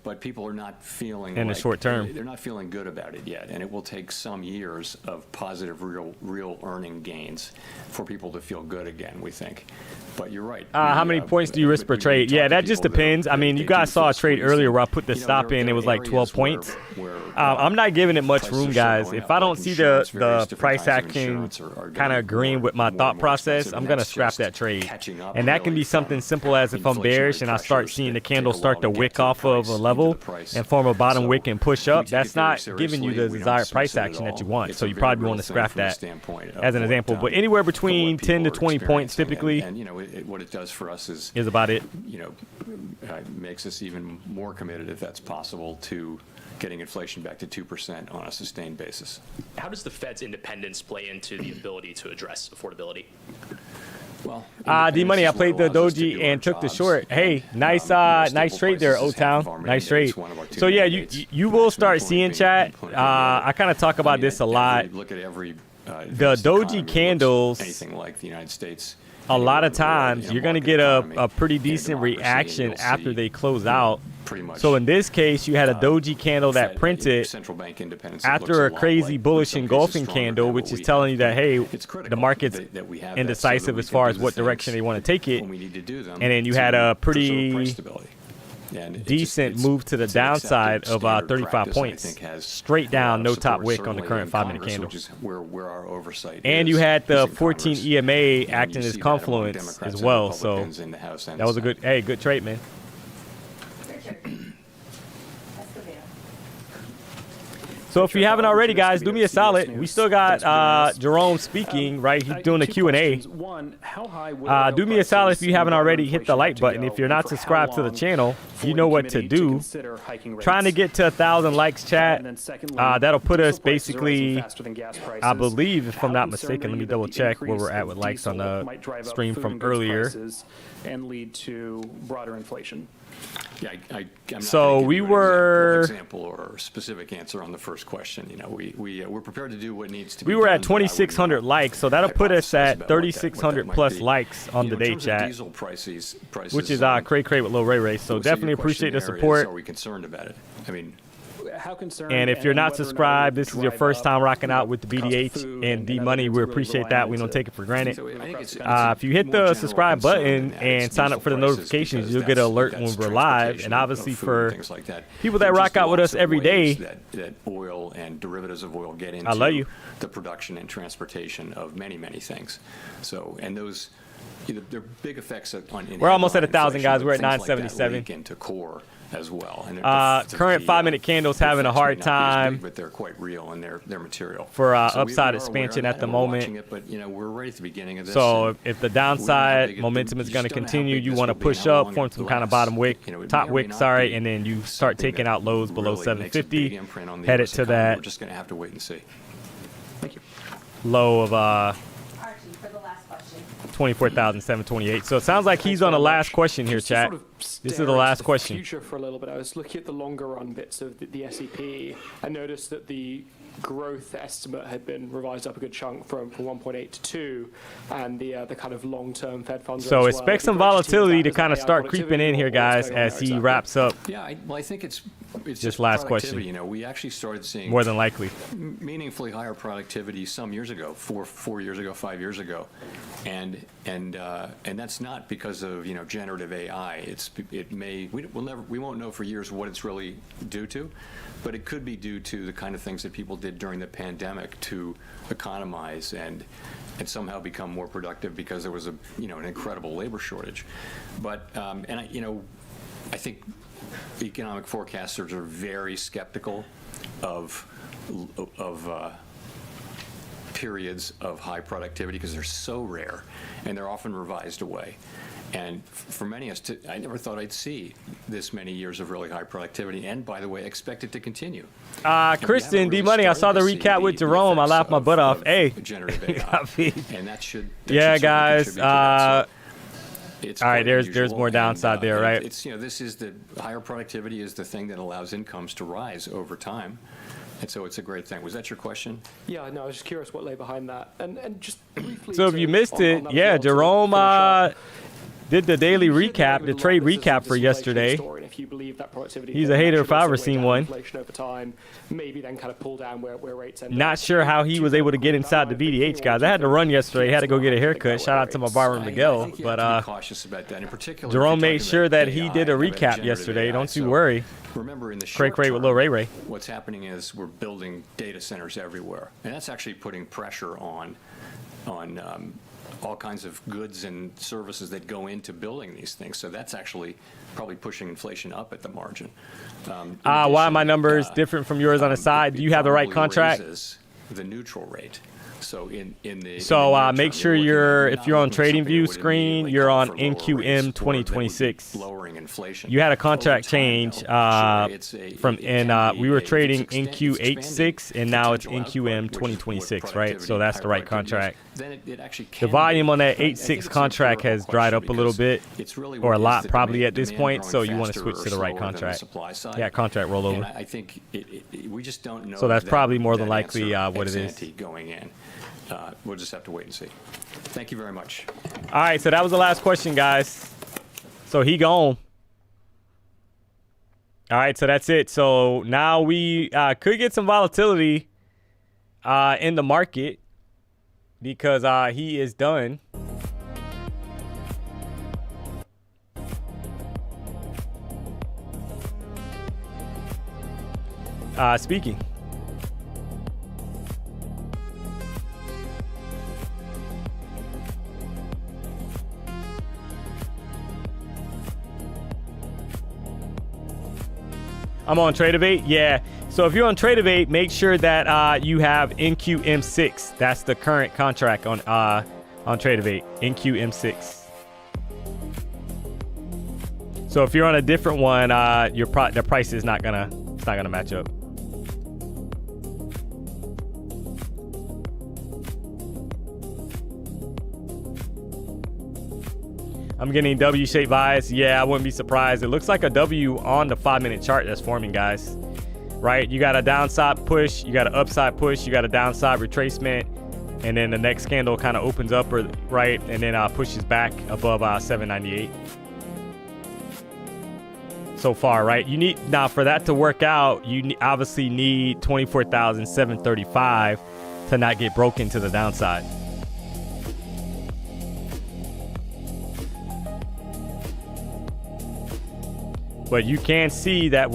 But people are not feeling in the short term. They're not feeling good about it yet, and it will take some years of positive, real earning gains for people to feel good again. We think, but you're right. How many points do you risk per trade? Yeah, that just depends. I mean, you guys saw a trade earlier where I put the stop in. It was like 12 points. I'm not giving it much room, guys. If I don't see the price action kind of agreeing with my thought process, I'm gonna scrap that trade. And that can be something simple as if I'm bearish and I start seeing the candle start to wick off of a level and form a bottom wick and push up. That's not giving you the desired price action that you want. So you probably want to scrap that as an example. But anywhere between 10 to 20 points typically and you know what it does for us is about it. You know, makes us even more committed, if that's possible, to getting inflation back to 2% on a sustained basis. How does the Fed's independence play into the ability to address affordability? Well, D-Money, I played the doji and took the short. Hey, nice trade there, O-Town. Nice trade. So yeah, you will start seeing, chat. I kind of talk about this a lot. Look at every the doji candles. Anything like the United States. A lot of times you're going to get a pretty decent reaction after they close out. So in this case, you had a doji candle that printed after a crazy bullish engulfing candle, which is telling you that, hey, the market's indecisive as far as what direction they want to take it. And then you had a pretty decent move to the downside of 35 points, straight down, no top wick on the current 5-minute candle. And you had the 14 EMA acting as confluence as well. So that was a good trade, man. So if you haven't already, guys, do me a solid. We still got Jerome speaking, right? He's doing the Q&A. Do me a solid if you haven't already. Hit the like button. If you're not subscribed to the channel, you know what to do. Trying to get to 1,000 likes, chat. That'll put us basically, I believe, if I'm not mistaken, let me double check where we're at with likes on the stream from earlier. And lead to broader inflation. Yeah, I'm not so gonna we give you were an example or specific answer on the first question. You know, we're prepared to do what needs to be we were done, at 2,600 likes, so that'll put us at 3,600 plus likes on the day chat, diesel prices, which is Cray with Low Ray. So definitely appreciate the Are support. we concerned about it? I mean, How concerned? And if you're not subscribed, this is your first time rocking out with the BDH and D-Money, we appreciate that. We don't take it for granted. If you hit the subscribe button and sign up for the notifications, you'll get an alert when we're live. And obviously for people that rock out with us every day, that oil and derivatives of oil get into I love you. The production and transportation of many, many things. So, and those, there are big effects on. We're almost at 1,000, inflation, guys. but We're at things like that 977. leak into core as well. And Current 5-minute candles having a hard time, but they're quite real and they're material for So upside we are aware expansion of at that, the and we're moment. watching it, but we're right at the beginning of this. So if the downside momentum is going to continue, you want to push up, form some kind of bottom wick, top wick, sorry, and then you start taking out lows below 750, headed to that We're just going to have to wait and see. Thank you. low of 24,728. So it sounds like he's on the last question here, chat. This is the last question. Future for a little bit. I was looking at the longer run bits of the SEP. I noticed that the growth estimate had been revised up a good chunk from 1.8 to 2, and the kind of long-term Fed funds. So expect some volatility to kind of start creeping in here, guys, as he wraps up. Yeah, I think it's just last question. We actually started seeing more than likely meaningfully higher productivity some years ago, 4 years ago, 5 years ago, and that's not because of generative AI. We won't know for years what it's really due to, but it could be due to the kind of things that people did during the pandemic to economize and somehow become more productive because there was an incredible labor shortage. But I think economic forecasters are very skeptical of periods of high productivity because they're so rare and they're often revised away. And for many of us, I never thought I'd see this many years of really high productivity, and by the way, expect it to continue. Kristen, D-Money, I saw the recap with Jerome. I laughed my butt off. Hey, and that should yeah, guys. All right, there's unusual, more downside there, right? It's this is the higher productivity is the thing that allows incomes to rise over time. And so it's a great thing. Was that your question? Yeah, no, I was just curious what lay behind that. And just briefly. So if you missed it, yeah, Jerome did the daily recap, the trade recap for yesterday. He's a hater if I've ever seen one. Not sure how he was able to get inside the BDH, guys. I had to run yesterday. I had to go get a haircut. Shout out to my barber, Miguel. But Jerome made sure that he did a recap yesterday. Don't you worry. Remember, in the Cray short term, with Lil Ray. What's happening is we're building data centers everywhere, and that's actually putting pressure on all kinds of goods and services that go into building these things. So that's actually probably pushing inflation up at the margin. Why are my numbers different from yours on the side? Do you have the right contract? The neutral rate. So make sure if you're on TradingView screen, you're on NQM 2026. Lowering inflation. You had a contract change we were trading NQ86 and now it's NQM 2026, right? So that's the right contract. The volume on that 86 contract has dried up a little bit, or a lot probably at this point. So you want to switch to the right contract. Yeah, contract rollover. I think we just don't know. So that's probably more than likely what it is. Going in. We'll just have to wait and see. Thank you very much. All right, so that was the last question, guys. So he gone. All right, so that's it. So now we could get some volatility in the market because he is done. Speaking. I'm on Tradeovate. Yeah. So if you're on Tradevate, make sure that you have NQM6. That's the current contract on Tradevate, NQM6. So if you're on a different one, the price is not gonna match up. I'm getting W-shaped bias. Yeah, I wouldn't be surprised. It looks like a W on the 5-minute chart that's forming, guys. Right? You got a downside push, you got an upside push, you got a downside retracement, and then the next candle kind of opens up, right, and then pushes back above 798. So far, right? You need, now for that to work out, you obviously need 24,735 to not get broken to the downside. But you can see that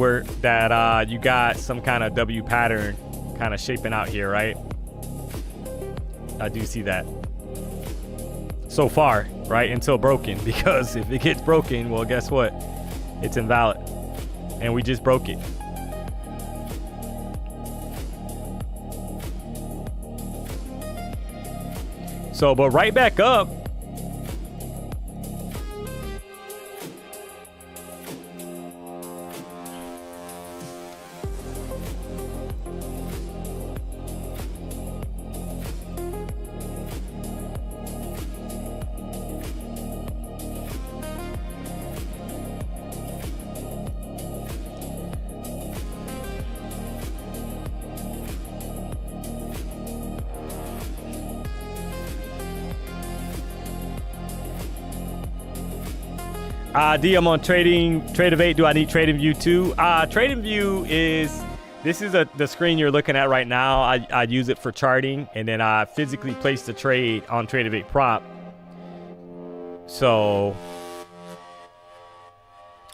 you got some kind of W pattern kind of shaping out here, right? I do see that. So far, right? Until broken, because if it gets broken, well, guess what? It's invalid. And we just broke it. So, but right back up. DM on Tradevate. Do I need TradingView too? TradingView is, this is the screen you're looking at right now. I use it for charting, and then I physically place the trade on Tradevate prop. So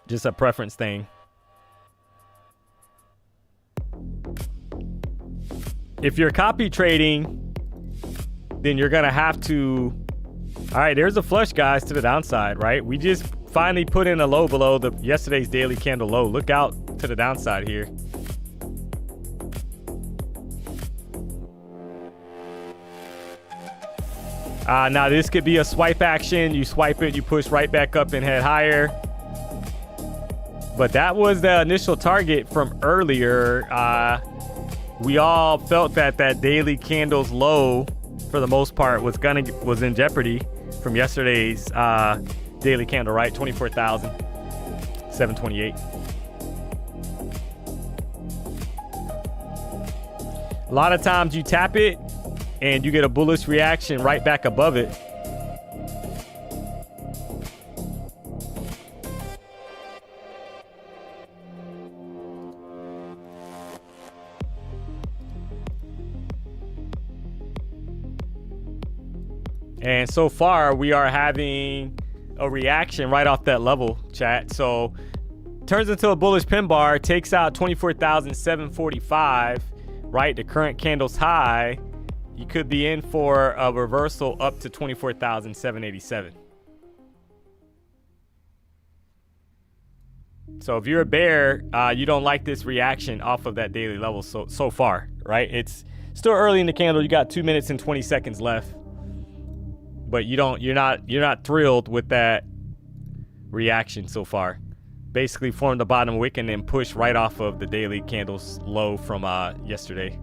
just a preference thing. If you're copy trading, then you're gonna have to, all right, there's a flush, guys, to the downside, right? We just finally put in a low below yesterday's daily candle low. Look out to the downside here. Now this could be a swipe action. You swipe it, you push right back up and head higher. But that was the initial target from earlier. We all felt that daily candle's low, for the most part, was in jeopardy from yesterday's daily candle, right? 24,728. A lot of times you tap it and you get a bullish reaction right back above it. And so far, we are having a reaction right off that level, chat. So turns into a bullish pin bar, takes out 24,745, right? The current candle's high. You could be in for a reversal up to 24,787. So if you're a bear, you don't like this reaction off of that daily level so far, right? It's still early in the candle. You got 2 minutes and 20 seconds left. But you're not thrilled with that reaction so far. Basically formed the bottom wick and then pushed right off of the daily candle's low from yesterday.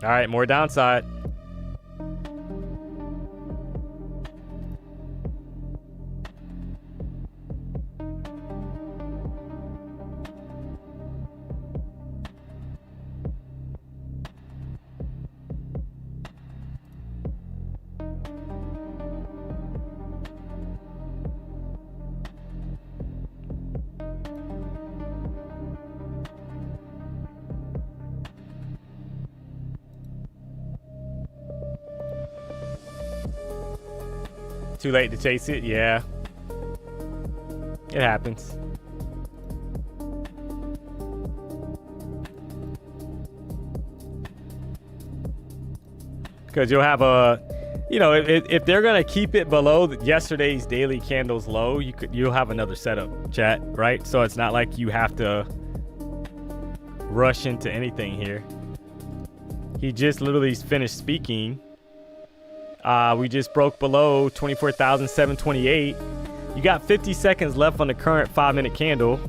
All right, more downside. Too late to chase it? Yeah. It happens. Because you'll have you know, if they're gonna keep it below yesterday's daily candles low, you'll have another setup, chat, right? So it's not like you have to rush into anything here. He just literally finished speaking. We just broke below 24,728. You got 50 seconds left on the current 5-minute candle.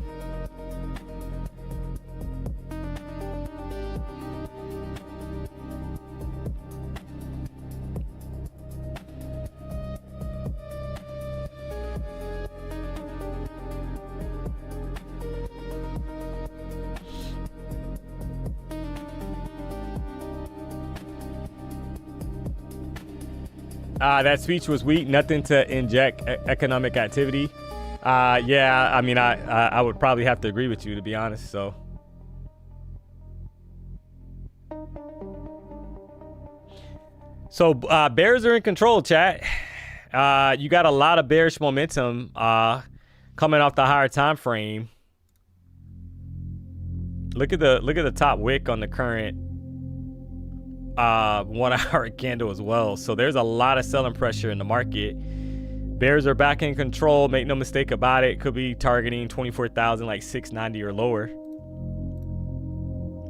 That speech was weak. Nothing to inject economic activity. Yeah, I mean, I would probably have to agree with you, to be honest. So, bears are in control, chat. You got a lot of bearish momentum coming off the higher time frame. Look at the top wick on the current 1 hour candle as well. So there's a lot of selling pressure in the market. Bears are back in control. Make no mistake about it. Could be targeting 24,000, like 690 or lower.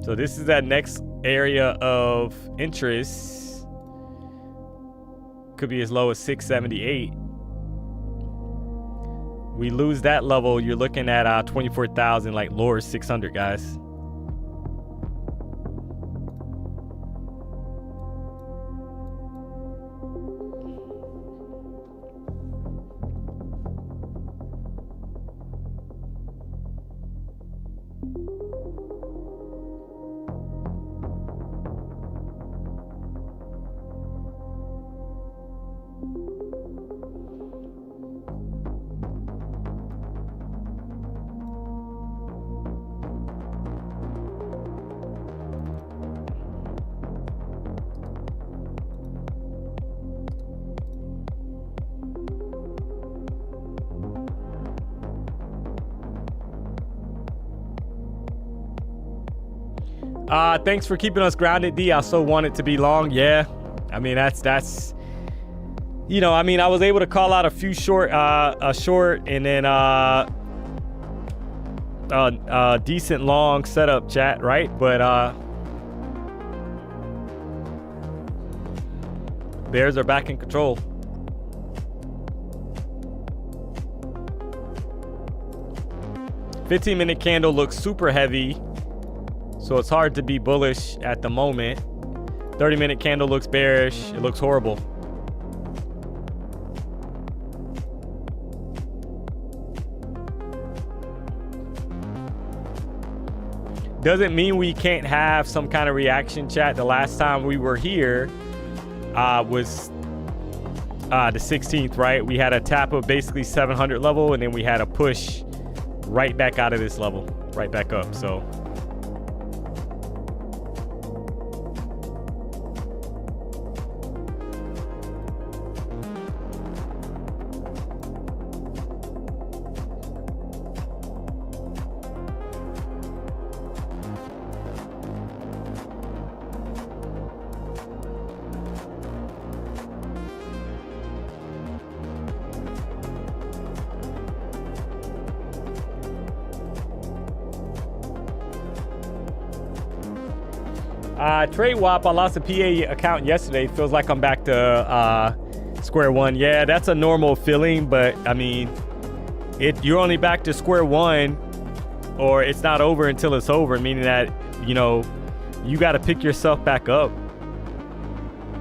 So this is that next area of interest. Could be as low as 678. We lose that level, you're looking at 24,000, like lower 600, guys. Thanks for keeping us grounded, D. I so want it to be long. Yeah, I mean that's you know, I mean, I was able to call out a few short, a short, and then decent long setup, chat, right? But bears are back in control. $15-minute candle looks super heavy, so it's hard to be bullish at the moment. 30-minute candle looks bearish. It looks horrible. Doesn't mean we can't have some kind of reaction, chat. The last time we were here was the 16th, right? We had a tap of basically 700 level, and then we had a push right back out of this level, right back up. So Trade WAP, I lost a PA account yesterday. Feels like I'm back to square one. Yeah, that's a normal feeling, but I mean, you're only back to square one, or it's not over until it's over, meaning that, you know, you got to pick yourself back up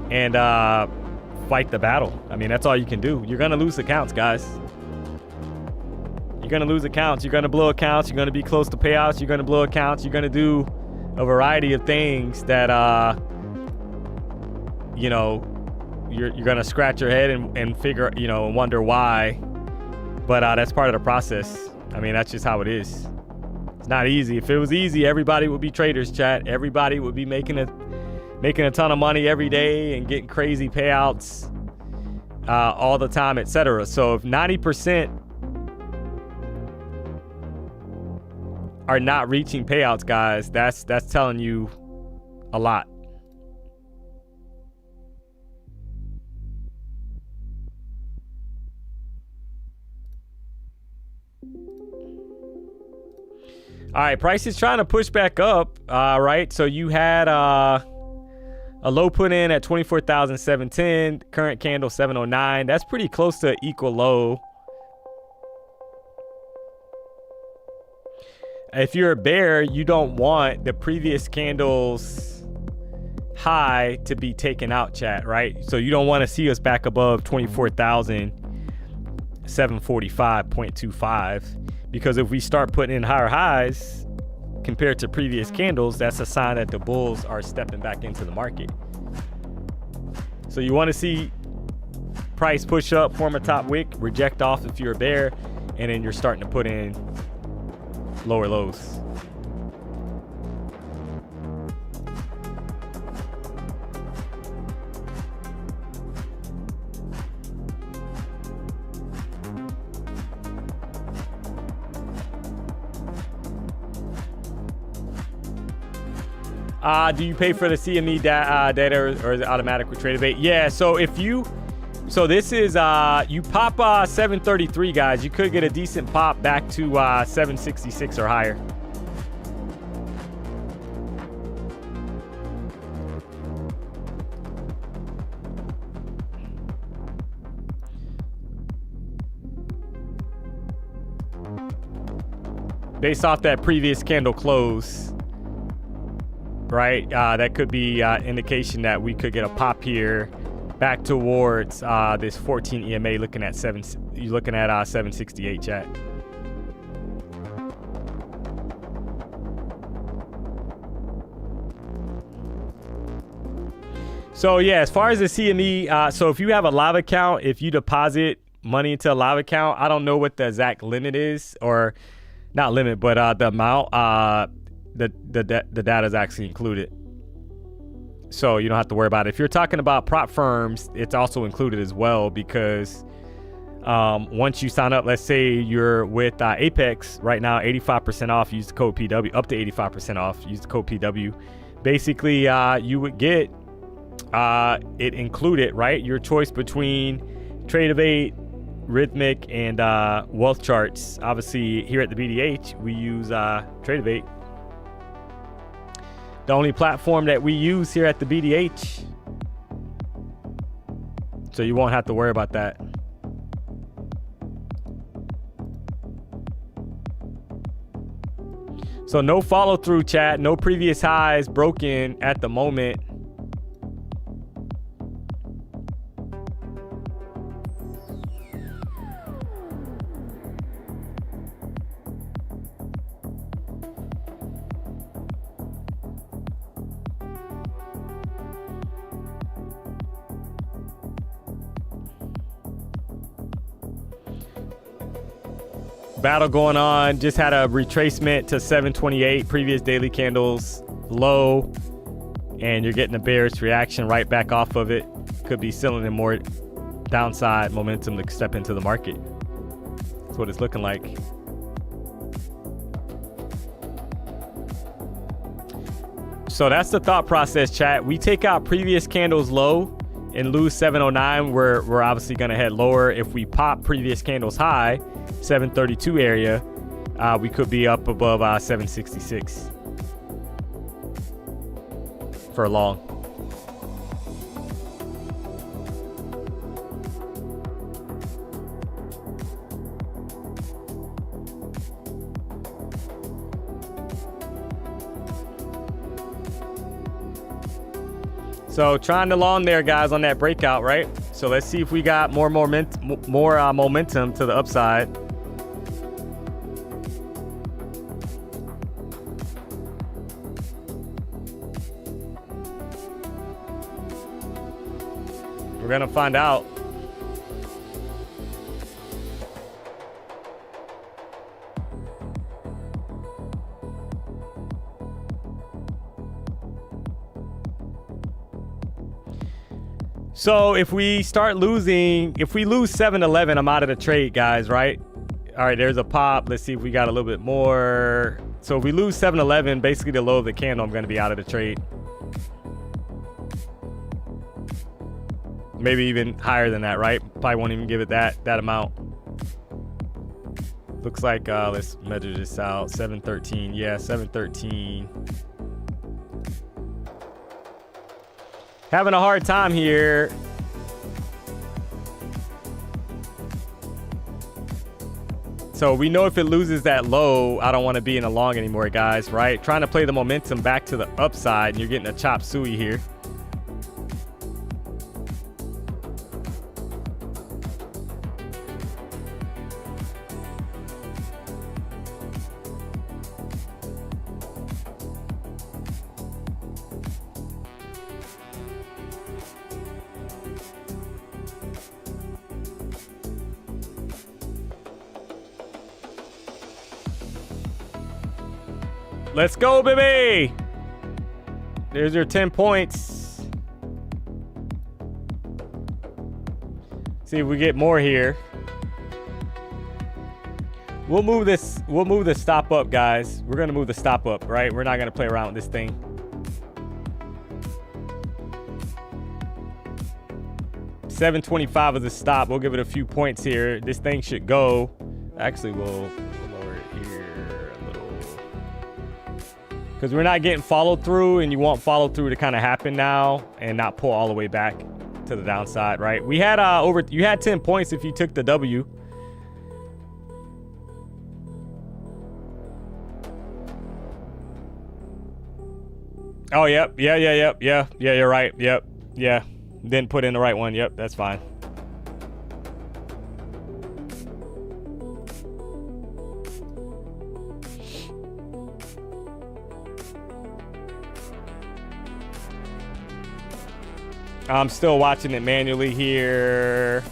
and fight the battle. I mean, that's all you can do. You're going to lose accounts, guys. You're going to lose accounts. You're going to blow accounts. You're going to be close to payouts. You're going to blow accounts. You're going to do a variety of things that, you know, you're going to scratch your head and figure, you know, wonder why. But that's part of the process. I mean, that's just how it is. It's not easy. If it was easy, everybody would be traders, chat. Everybody would be making a ton of money every day and getting crazy payouts all the time, etc. So if 90% are not reaching payouts, guys, that's telling you a lot. All right, price is trying to push back up, right? So you had a low put in at 24,710, current candle 709. That's pretty close to equal low. If you're a bear, you don't want the previous candle's high to be taken out, chat, right? So you don't want to see us back above 24,745.25, because if we start putting in higher highs compared to previous candles, that's a sign that the bulls are stepping back into the market. So you want to see price push up, form a top wick, reject off if you're a bear, and then you're starting to put in lower lows. Do you pay for the CME data or is it automatic with TradeAbate? Yeah, so if you, so this is, you pop 733, guys. You could get a decent pop back to 766 or higher. Based off that previous candle close, right? That could be indication that we could get a pop here back towards this 14 EMA. Looking at 768, chat. So yeah, as far as the CME, so if you have a live account, if you deposit money into a live account, I don't know what the exact limit is, or not limit, but the amount. The data is actually included, so you don't have to worry about it. If you're talking about prop firms, it's also included as well, because once you sign up, let's say you're with Apex right now, 85% off, use the code PW, up to 85% off, use the code PW. Basically, you would get it included, right? Your choice between TradeAbate, Rhythmic, and Wealth Charts. Obviously, here at the BDH, we use TradeAbate. The only platform that we use here at the BDH. So you won't have to worry about that. So no follow through, chat. No previous highs broken at the moment. Battle going on. Just had a retracement to 728, previous daily candles low, and you're getting a bearish reaction right back off of it. Could be selling in more downside momentum to step into the market. That's what it's looking like. So that's the thought process, chat. We take out previous candles low and lose 709. We're obviously going to head lower. If we pop previous candles high, 732 area, we could be up above 766 for a long. So trying to long there, guys, on that breakout, right? So let's see if we got more momentum to the upside. We're gonna find out. So if we start losing, if we lose 711, I'm out of the trade, guys, right? All right, there's a pop. Let's see if we got a little bit more. So if we lose 711, basically the low of the candle, I'm going to be out of the trade. Maybe even higher than that, right? Probably won't even give it that amount. Looks like, let's measure this out. 713. Yeah, 713. Having a hard time here. So we know if it loses that low, I don't want to be in a long anymore, guys, right? Trying to play the momentum back to the upside, and you're getting a chop suey here. Let's go, baby. There's your 10 points. See if we get more here. We'll move this. We'll move the stop up, guys. We're gonna move the stop up, right? We're not gonna play around with this thing. $7.25 is the stop. We'll give it a few points here. This thing should go. Actually, we'll lower it here a little. Because we're not getting follow through, and you want follow through to kind of happen now and not pull all the way back to the downside, right? We had you had 10 points if you took the W. Oh, yep. Yeah, you're right. Yep. Yeah. Didn't put in the right one. Yep, that's fine. I'm still watching it manually here.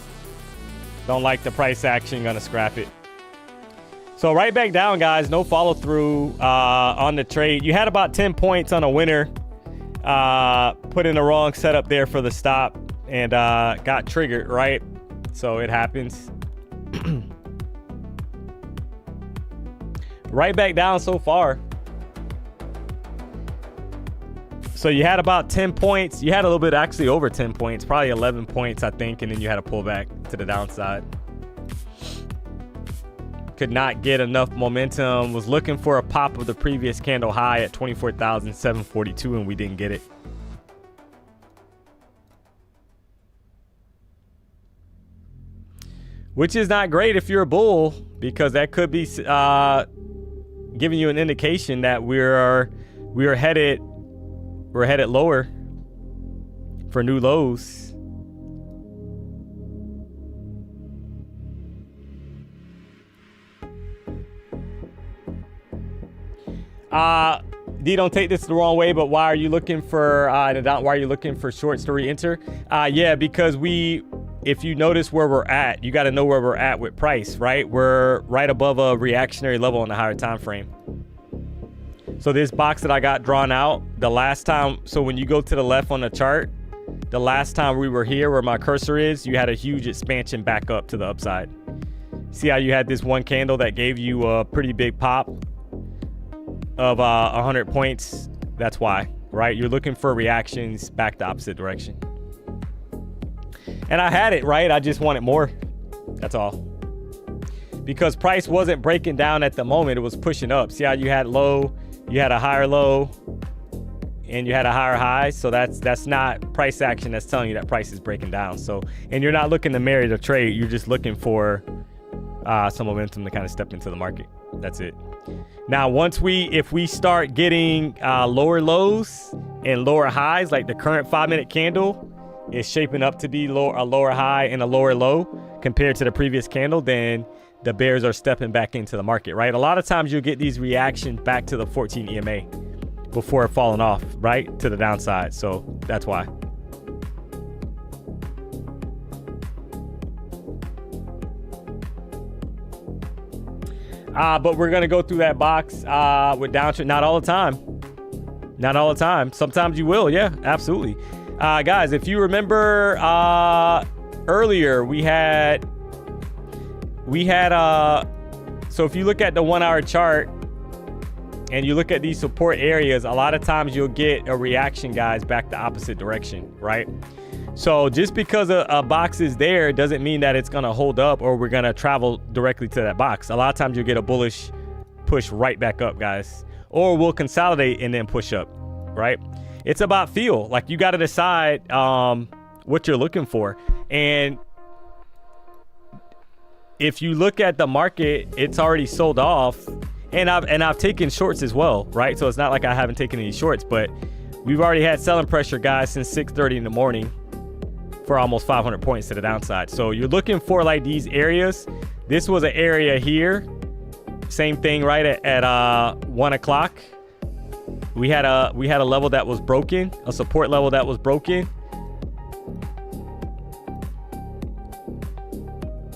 Don't like the price action. Gonna scrap it. So right back down, guys. No follow through on the trade. You had about 10 points on a winner. Put in the wrong setup there for the stop and got triggered, right? So it happens. Right back down so far. So you had about 10 points. You had a little bit actually over 10 points, probably 11 points, I think. And then you had to pull back to the downside. Could not get enough momentum. Was looking for a pop of the previous candle high at 24,742, and we didn't get it. Which is not great if you're a bull, because that could be giving you an indication that we're headed lower for new lows. D, don't take this the wrong way, but why are you looking for shorts to re-enter? Yeah, because if you notice where we're at, you got to know where we're at with price, right? We're right above a reactionary level on the higher time frame. So this box that I got drawn out the last time, so when you go to the left on the chart, the last time we were here where my cursor is, you had a huge expansion back up to the upside. See how you had this one candle that gave you a pretty big pop of 100 points? That's why, right? You're looking for reactions back the opposite direction. And I had it, right? I just wanted more. That's all. Because price wasn't breaking down at the moment. It was pushing up. See how you had low, you had a higher low, and you had a higher high. So that's not price action. That's telling you that price is breaking down. So, and you're not looking to marry the trade. You're just looking for some momentum to kind of step into the market. That's it. Now, if we start getting lower lows and lower highs, like the current 5-minute candle is shaping up to be a lower high and a lower low compared to the previous candle, then the bears are stepping back into the market, right? A lot of times you'll get these reactions back to the 14 EMA before falling off, right, to the downside. So that's why. But we're going to go through that box with downtrend. Not all the time. Not all the time. Sometimes you will. Yeah, absolutely. Guys, if you remember earlier, we had so if you look at the 1-hour chart and you look at these support areas, a lot of times you'll get a reaction, guys, back the opposite direction, right? So just because a box is there doesn't mean that it's going to hold up or we're going to travel directly to that box. A lot of times you'll get a bullish push right back up, guys. Or we'll consolidate and then push up, right? It's about feel. Like, you got to decide what you're looking for. And if you look at the market, it's already sold off. And I've taken shorts as well, right? So it's not like I haven't taken any shorts, but we've already had selling pressure, guys, since 6:30 in the morning for almost 500 points to the downside. So you're looking for like these areas. This was an area here. Same thing right at 1 o'clock. We had a level that was broken, a support level that was broken.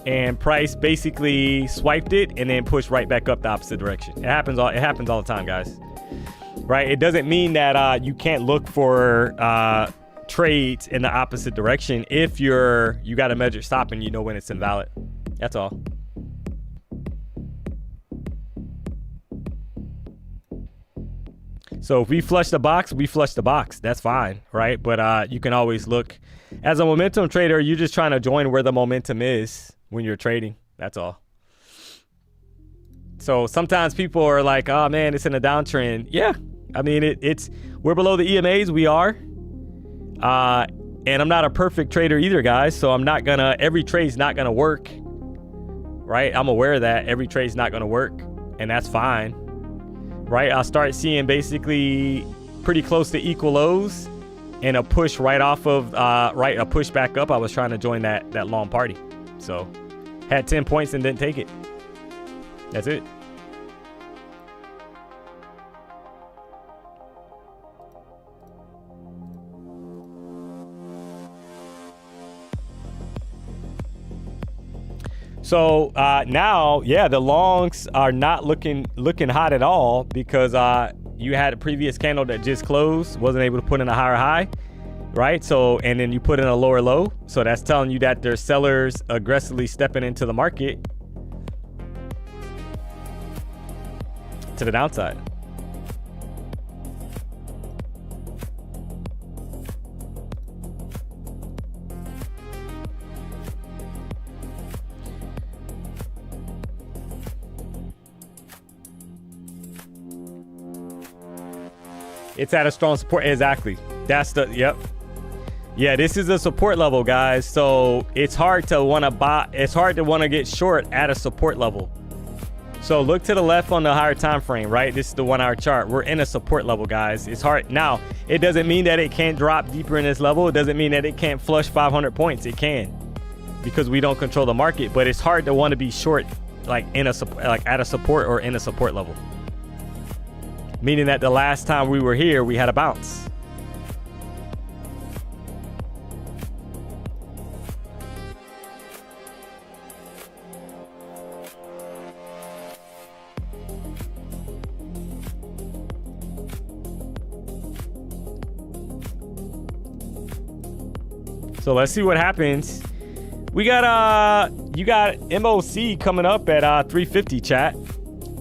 And price basically swiped it and then pushed right back up the opposite direction. It happens all the time, guys. Right? It doesn't mean that you can't look for trades in the opposite direction if you got a measured stop and you know when it's invalid. That's all. So if we flush the box, we flush the box. That's fine, right? But you can always look. As a momentum trader, you're just trying to join where the momentum is when you're trading. That's all. So sometimes people are like, oh man, it's in a downtrend. Yeah, I mean, we're below the EMAs. We are. And I'm not a perfect trader either, guys. So every trade's not gonna work, right? I'm aware of that. Every trade's not gonna work, and that's fine, right? I'll start seeing basically pretty close to equal lows and a push right off of, a push back up. I was trying to join that long party. So had 10 points and didn't take it. That's it. So now, yeah, the longs are not looking hot at all because you had a previous candle that just closed, wasn't able to put in a higher high, right? So, and then you put in a lower low. So that's telling you that there's sellers aggressively stepping into the market to the downside. It's at a strong support. Exactly. That's yep. Yeah, this is a support level, guys. So it's hard to want to buy. It's hard to want to get short at a support level. So look to the left on the higher time frame, right? This is the 1 hour chart. We're in a support level, guys. It's hard. Now, it doesn't mean that it can't drop deeper in this level. It doesn't mean that it can't flush 500 points. It can, because we don't control the market. But it's hard to want to be short, like at a support or in a support level. Meaning that the last time we were here, we had a bounce. So let's see what happens. We got you got MOC coming up at 350, chat.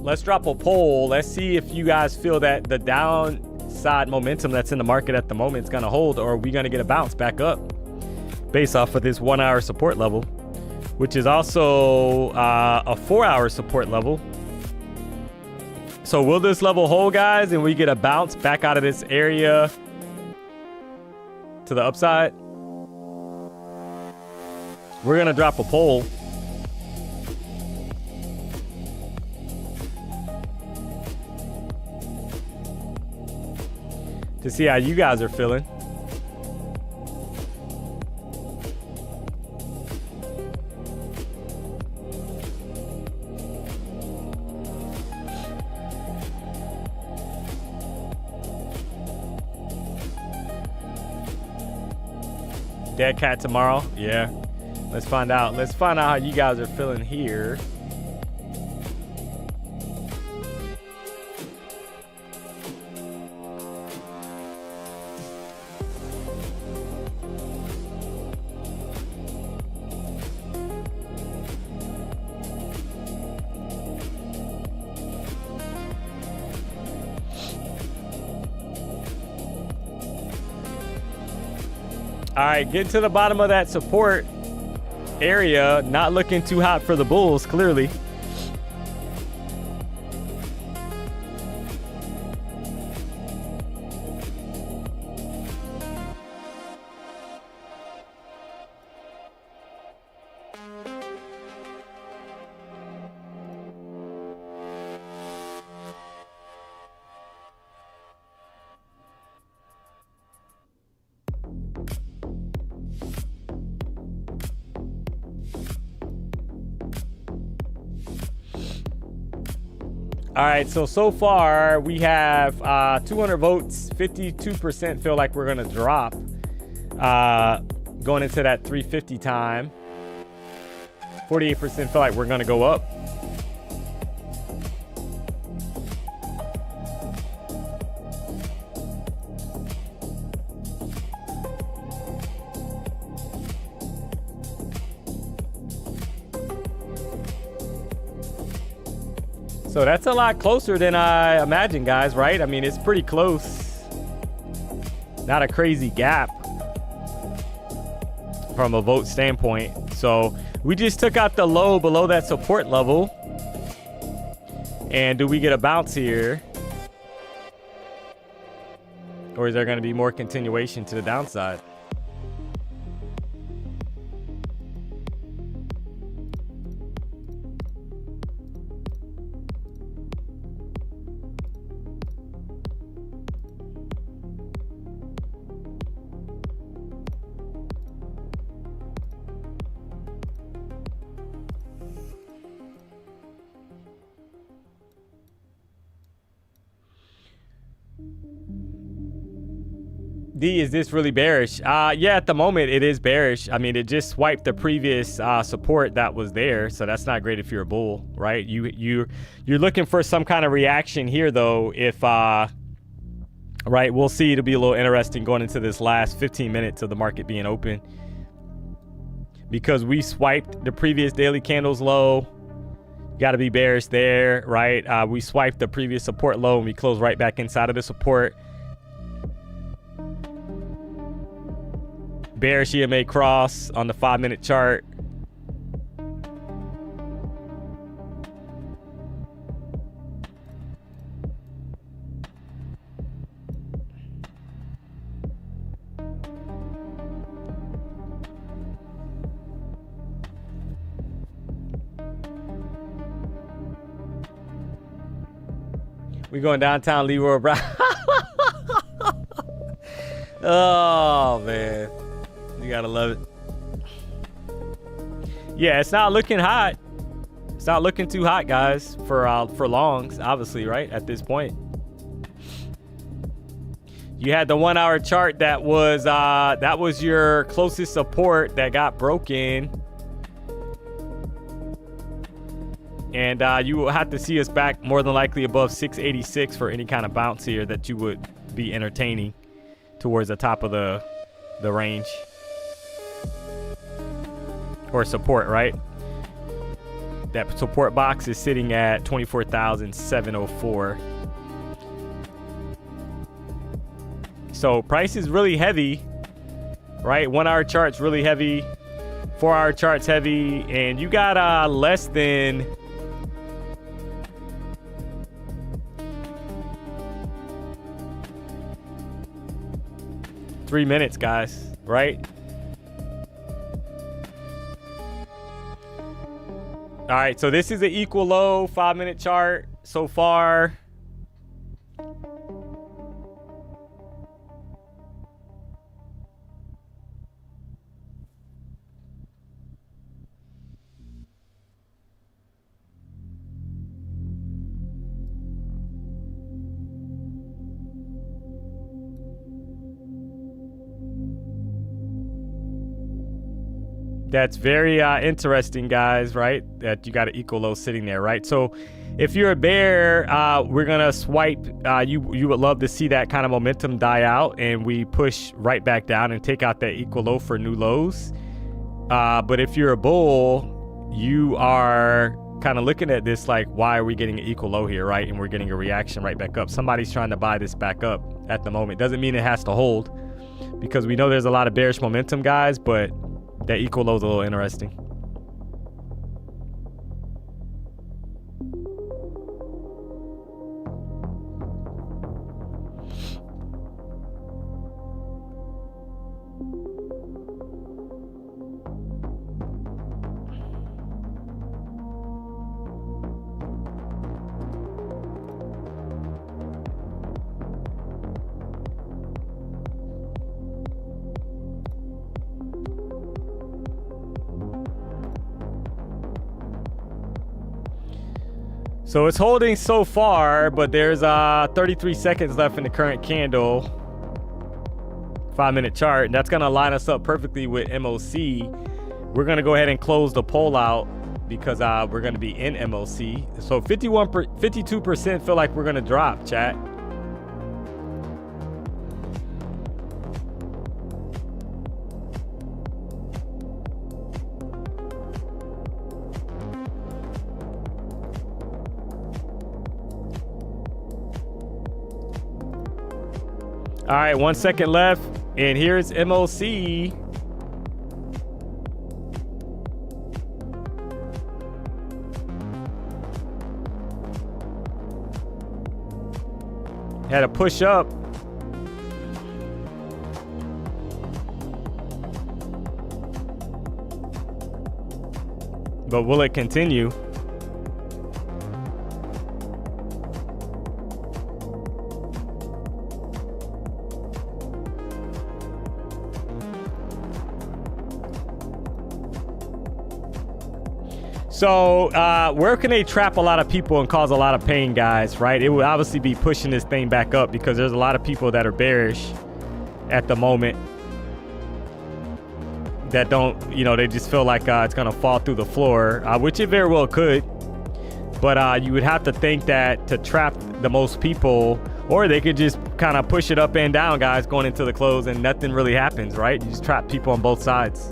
Let's drop a poll. Let's see if you guys feel that the downside momentum that's in the market at the moment is going to hold, or are we going to get a bounce back up based off of this 1 hour support level, which is also a 4 hour support level. So will this level hold, guys, and we get a bounce back out of this area to the upside? We're going to drop a poll. To see how you guys are feeling. Dead cat tomorrow? Yeah. Let's find out. Let's find out how you guys are feeling here. All right, get to the bottom of that support area. Not looking too hot for the bulls, clearly. All right, so far we have 200 votes, 52% feel like we're gonna drop going into that 350 time. 48% feel like we're gonna go up. So that's a lot closer than I imagined, guys, right? I mean, it's pretty close. Not a crazy gap from a vote standpoint. So we just took out the low below that support level. And do we get a bounce here? Or is there going to be more continuation to the downside? D, is this really bearish? Yeah, at the moment it is bearish. I mean, it just swiped the previous support that was there, so that's not great if you're a bull, right? You're looking for some kind of reaction here, though. If right, we'll see. It'll be a little interesting going into this last 15 minutes of the market being open, because we swiped the previous daily candles low. Got to be bearish there, right? We swiped the previous support low and we closed right back inside of the support. Bearish EMA cross on the 5-minute chart. We going downtown Leroy Brown. Oh, man. You gotta love it. Yeah, it's not looking hot. It's not looking too hot, guys, for longs, obviously, right? At this point. You had the 1 hour chart that was your closest support that got broken. And you will have to see us back more than likely above 686 for any kind of bounce here that you would be entertaining towards the top of the range. Or support, right? That support box is sitting at 24,704. So price is really heavy, right? 1 hour chart's really heavy. 4 hour chart's heavy. And you got less than three minutes, guys, right? All right, so this is an equal low 5-minute chart so far. That's very interesting, guys, right? That you got an equal low sitting there, right? So if you're a bear, we're going to swipe. You would love to see that kind of momentum die out and we push right back down and take out that equal low for new lows. But if you're a bull, you are kind of looking at this like, why are we getting an equal low here, right? And we're getting a reaction right back up. Somebody's trying to buy this back up at the moment. Doesn't mean it has to hold. because we know there's a lot of bearish momentum, guys, but that equal low is a little interesting. So it's holding so far, but there's 33 seconds left in the current candle, 5-minute chart, and that's gonna line us up perfectly with MOC. We're gonna go ahead and close the poll out because we're gonna be in MOC. So 52% feel like we're gonna drop, chat. All right, 1 second left, and here's MOC. Had a push up. But will it continue? So where can they trap a lot of people and cause a lot of pain, guys, right? It would obviously be pushing this thing back up because there's a lot of people that are bearish at the moment that don't, you know, they just feel like it's going to fall through the floor, which it very well could. But you would have to think that to trap the most people, or they could just kind of push it up and down, guys, going into the close and nothing really happens, right? You just trap people on both sides.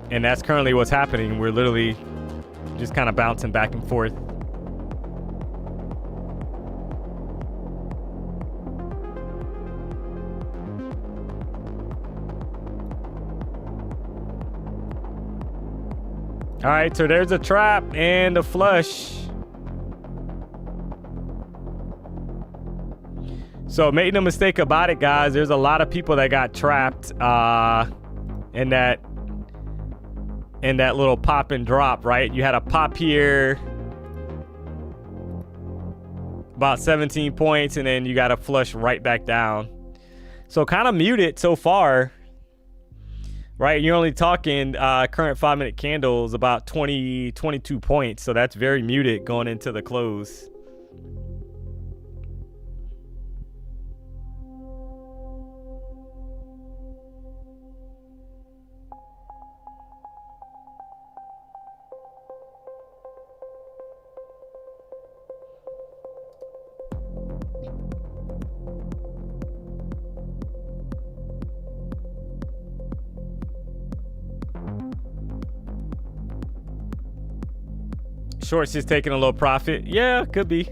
And that's currently what's happening. We're literally just kind of bouncing back and forth. All right, so there's a trap and a flush. So make no mistake about it, guys. There's a lot of people that got trapped in that little pop and drop, right? You had a pop here, about 17 points, and then you got a flush right back down. So kind of muted so far, right? You're only talking current 5-minute candles about 22 points. So that's very muted going into the close. Shorts just taking a little profit. Yeah, could be.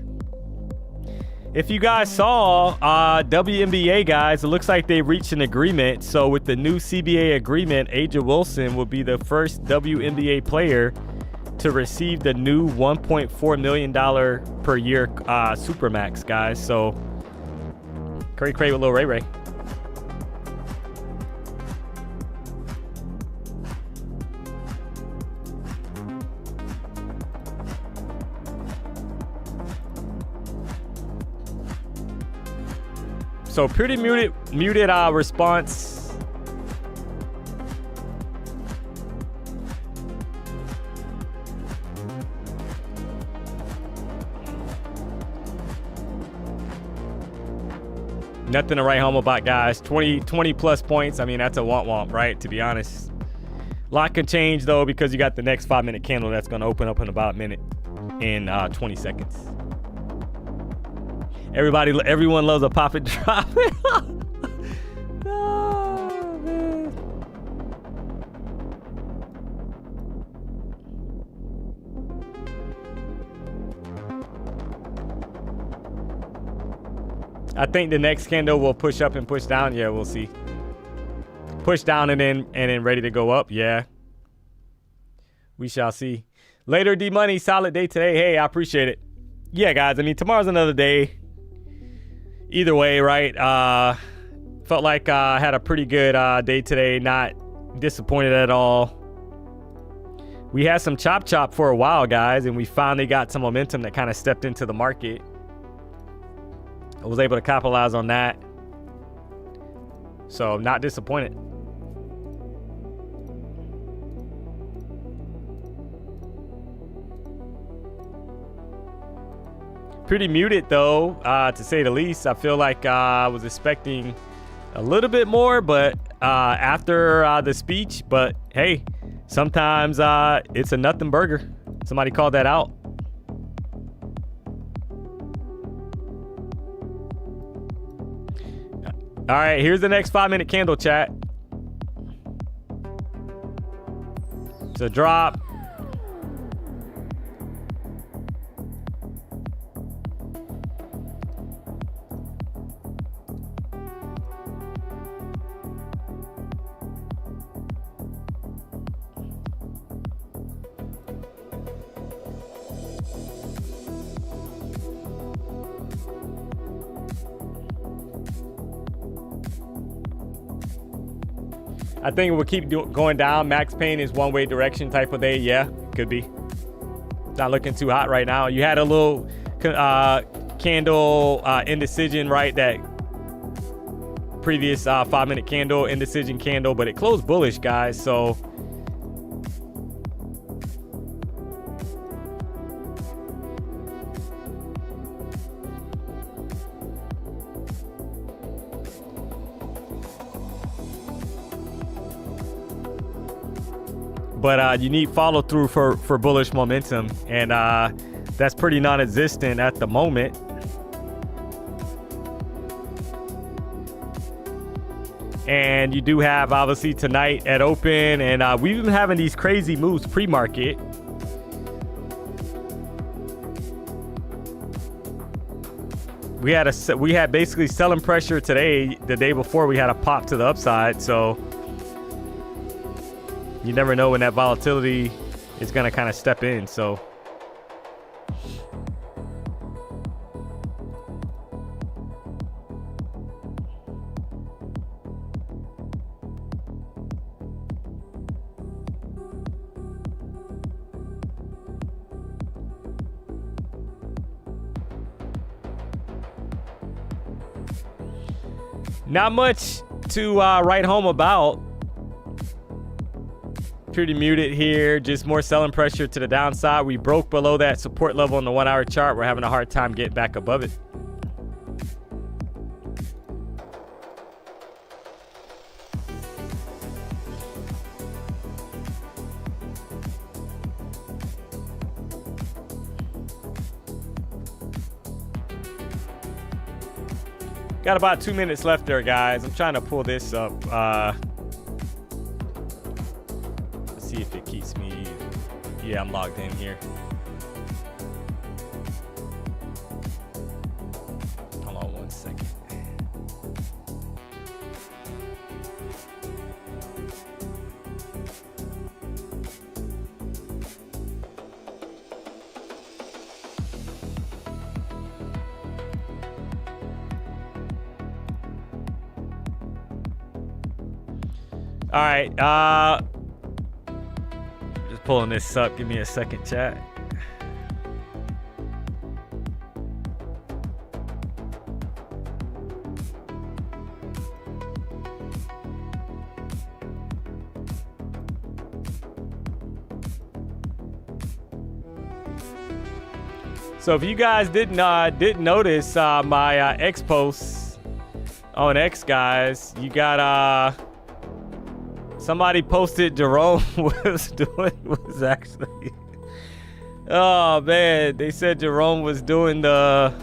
If you guys saw WNBA, guys, it looks like they reached an agreement. So with the new CBA agreement, Aja Wilson will be the first WNBA player to receive the new $1.4 million per year Supermax, guys. So great with Lil Ray Ray. So pretty muted response. Nothing to write home about, guys. 20 plus points. I mean, that's a womp, right? To be honest. A lot can change, though, because you got the next 5-minute candle that's going to open up in about a minute in 20 seconds. Everyone loves a pop and drop. Oh, man. I think the next candle will push up and push down. Yeah, we'll see. Push down and then ready to go up. Yeah. We shall see. Later, D-Money. Solid day today. Hey, I appreciate it. Yeah, guys. I mean, tomorrow's another day. Either way, right? Felt like I had a pretty good day today. Not disappointed at all. We had some chop for a while, guys, and we finally got some momentum that kind of stepped into the market. I was able to capitalize on that. So, not disappointed. Pretty muted, though, to say the least. I feel like I was expecting a little bit more, but after the speech. But, hey, sometimes it's a nothing burger. Somebody called that out. All right, here's the next 5-minute candle, chat. It's a drop. I think it will keep going down. Max Pain is one-way direction type of day. Yeah, could be. Not looking too hot right now. You had a little candle indecision, right? That previous 5-minute candle, indecision candle, but it closed bullish, guys. So but you need follow through for bullish momentum, and that's pretty non-existent at the moment. And you do have obviously tonight at open, and we've been having these crazy moves pre-market. We had basically selling pressure today. The day before we had a pop to the upside, so you never know when that volatility is going to kind of step in. So not much to write home about. Pretty muted here, just more selling pressure to the downside. We broke below that support level on the 1-hour chart. We're having a hard time getting back above it. Got about 2 minutes left there, guys. I'm trying to pull this up. See if it keeps me. Yeah, I'm logged in here. Hold on 1 second. All right, just pulling this up. Give me a second, chat. So if you guys didn't notice my X posts on X, guys, you got somebody posted Jerome was actually, oh man, they said Jerome was doing the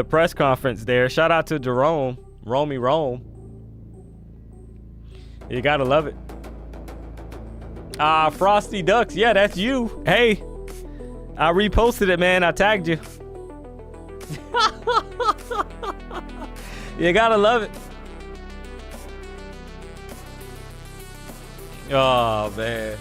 press conference there. Shout out to Jerome, Romy Rome. You gotta love it. Frosty Ducks, yeah, that's you. Hey, I reposted it, man. I tagged you. You gotta love it. Oh, man.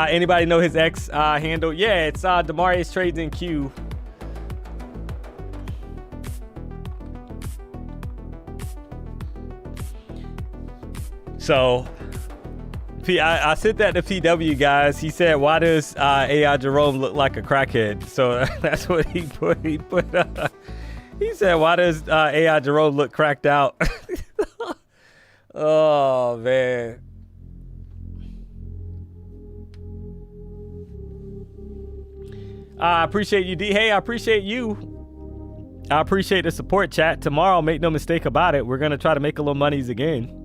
Anybody know his X handle? Yeah, it's Demarius Trades in Q. So, I sent that to PW, guys. He said, why does AI Jerome look like a crackhead? So that's what he put. He said, why does AI Jerome look cracked out? Oh, man. I appreciate you, D. Hey, I appreciate you. I appreciate the support, chat. Tomorrow, make no mistake about it, we're going to try to make a little monies again.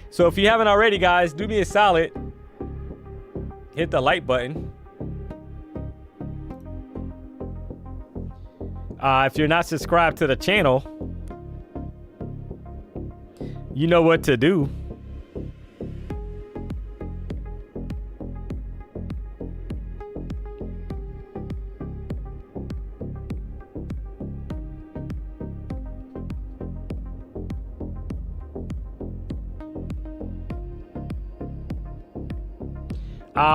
So if you haven't already, guys, do me a solid. Hit the like button. If you're not subscribed to the channel, you know what to do.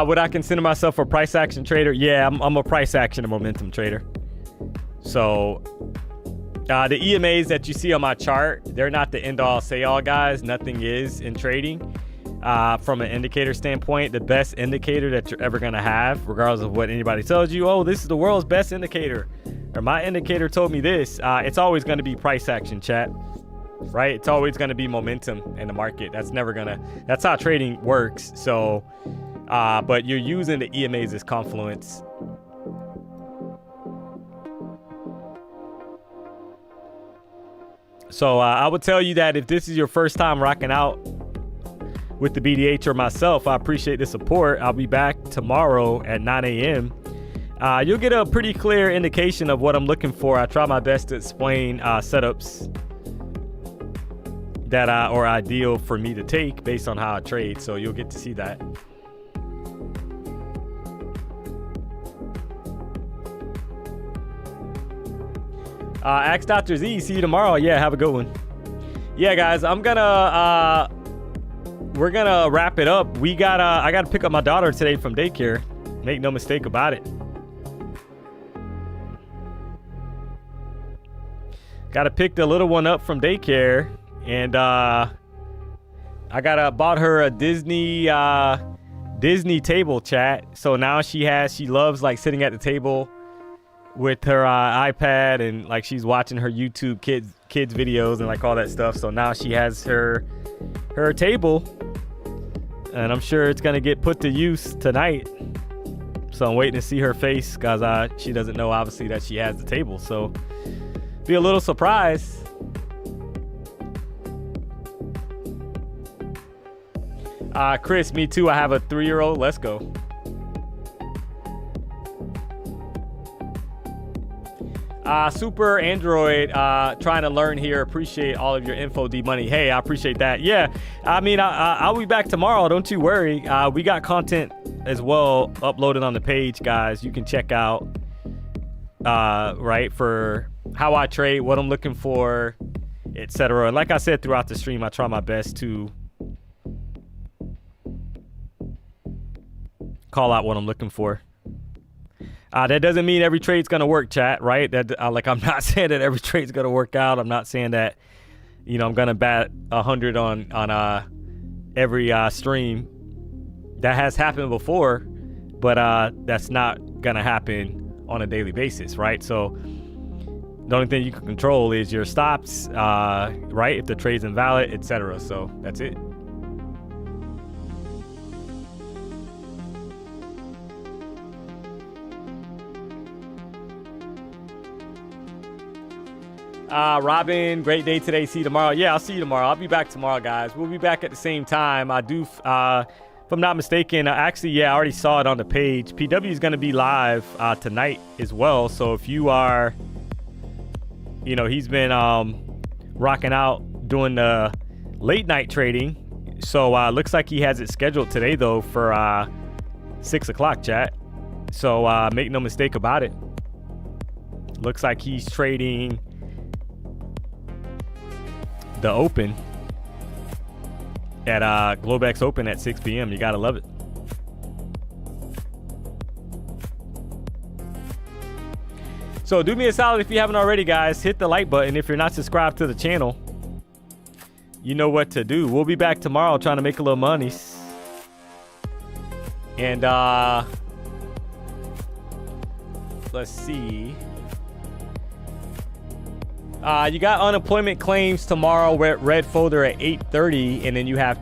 Would I consider myself a price action trader? Yeah, I'm a price action and momentum trader. So the EMAs that you see on my chart, they're not the end all say all, guys. Nothing is in trading. From an indicator standpoint, the best indicator that you're ever going to have, regardless of what anybody tells you, oh, this is the world's best indicator, or my indicator told me this, it's always going to be price action, chat. Right? It's always going to be momentum in the market. That's how trading works. So, but you're using the EMAs as confluence. So I would tell you that if this is your first time rocking out with the BDH or myself, I appreciate the support. I'll be back tomorrow at 9 a.m. You'll get a pretty clear indication of what I'm looking for. I try my best to explain setups that are ideal for me to take based on how I trade. So you'll get to see that. Ask Dr. Z. See you tomorrow. Yeah, have a good one. Yeah, guys, we're gonna wrap it up. I gotta pick up my daughter today from daycare. Make no mistake about it. Gotta pick the little one up from daycare, and I bought her a Disney table, chat. So now she loves like sitting at the table with her iPad, and like she's watching her YouTube kids videos and like all that stuff. So now she has her table, and I'm sure it's gonna get put to use tonight. So I'm waiting to see her face, because she doesn't know obviously that she has the table. So be a little surprised. Chris, me too. I have a 3-year-old. Let's go. Super Android, trying to learn here. Appreciate all of your info, D-Money. Hey, I appreciate that. Yeah, I mean, I'll be back tomorrow. Don't you worry. We got content as well uploaded on the page, guys. You can check out, right, for how I trade, what I'm looking for, etc. And like I said throughout the stream, I try my best to call out what I'm looking for. That doesn't mean every trade's gonna work, chat, right? Like, I'm not saying that every trade's gonna work out. I'm not saying that, I'm gonna bat 100 on every stream. That has happened before, but that's not gonna happen on a daily basis, right? So the only thing you can control is your stops, right? If the trade's invalid, etc. So that's it. Robin, great day today. See you tomorrow. Yeah, I'll see you tomorrow. I'll be back tomorrow, guys. We'll be back at the same time. I do, if I'm not mistaken, actually, yeah, I already saw it on the page. PW is going to be live tonight as well. So if you are, you know, he's been rocking out doing the late night trading. So looks like he has it scheduled today, though, for 6 o'clock, chat. So make no mistake about it. Looks like he's trading the Open at Globex Open at 6 p.m. You gotta love it. So do me a solid if you haven't already, guys. Hit the like button if you're not subscribed to the channel. You know what to do. We'll be back tomorrow trying to make a little money. And let's see. You got unemployment claims tomorrow. Red folder at 8:30, and then you have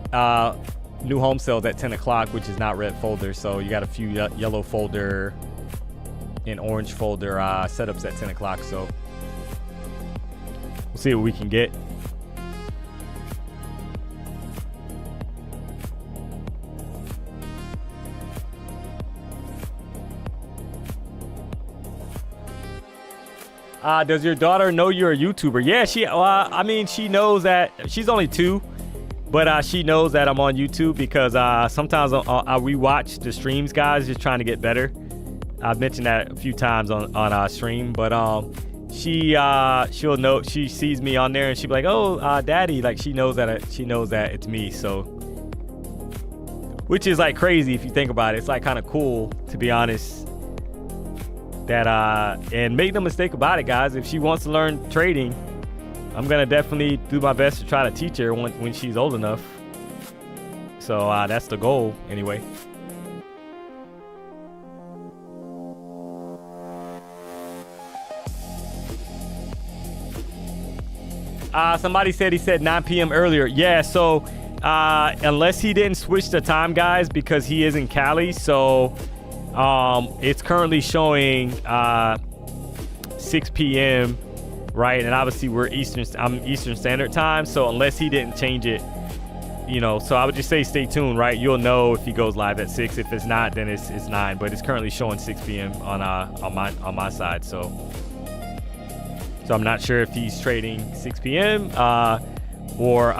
new home sales at 10 o'clock, which is not red folder. So you got a few yellow folder and orange folder setups at 10 o'clock. So we'll see what we can get. Does your daughter know you're a YouTuber? Yeah, I mean, she knows that. She's only 2, but she knows that I'm on YouTube because sometimes I rewatch the streams, guys, just trying to get better. I've mentioned that a few times on stream, but she'll know. She sees me on there and she'll be like, "Oh, Daddy!" Like she knows that it's me. So, which is like crazy if you think about it. It's like kind of cool, to be honest. That and make no mistake about it, guys, if she wants to learn trading, I'm gonna definitely do my best to try to teach her when she's old enough. So that's the goal anyway. Somebody said he said 9 p.m. earlier. Yeah, so unless he didn't switch the time, guys, because he is in Cali, so it's currently showing 6 p.m. right, and obviously I'm Eastern Standard Time, so unless he didn't change it, you know, so I would just say stay tuned, right? You'll know if he goes live at 6. If it's not, then it's 9, but it's currently showing 6 p.m. on my side, so I'm not sure if he's trading 6 p.m. Or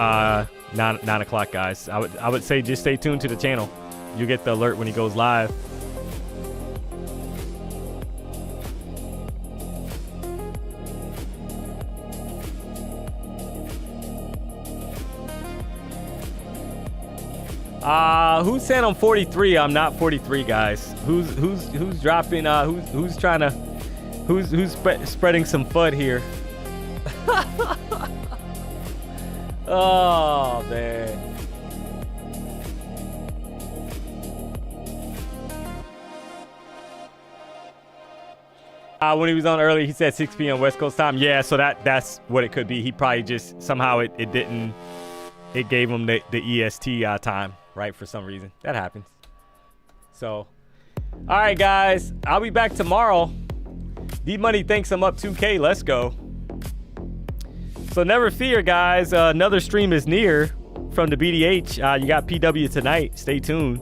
9 o'clock, guys. I would say just stay tuned to the channel. You'll get the alert when he goes live. Who said I'm 43? I'm not 43, guys. Who's dropping? Who's trying to? Who's spreading some FUD here? Oh man. When he was on earlier, he said 6 p.m. West Coast time. Yeah, so that's what it could be. He probably just somehow it didn't. It gave him the EST time, right? For some reason. That happens. So, all right, guys. I'll be back tomorrow. DMONEY thinks I'm up 2K. Let's go. So never fear, guys. Another stream is near from the BDH. You got PW tonight. Stay tuned.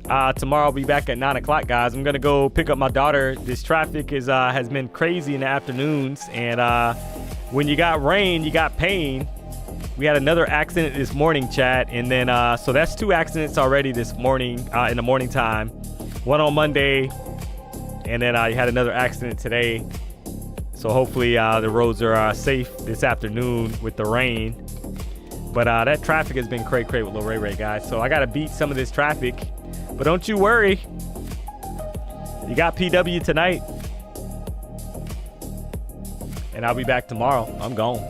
Tomorrow I'll be back at 9 o'clock, guys. I'm going to go pick up my daughter. This traffic has been crazy in the afternoons. And when you got rain, you got pain. We had another accident this morning, chat. And then, so that's 2 accidents already this morning, in the morning time. One on Monday. And then you had another accident today. So hopefully the roads are safe this afternoon with the rain. But that traffic has been cray with Lil Ray Ray, guys. So I got to beat some of this traffic. But don't you worry. You got PW tonight. And I'll be back tomorrow. I'm gone.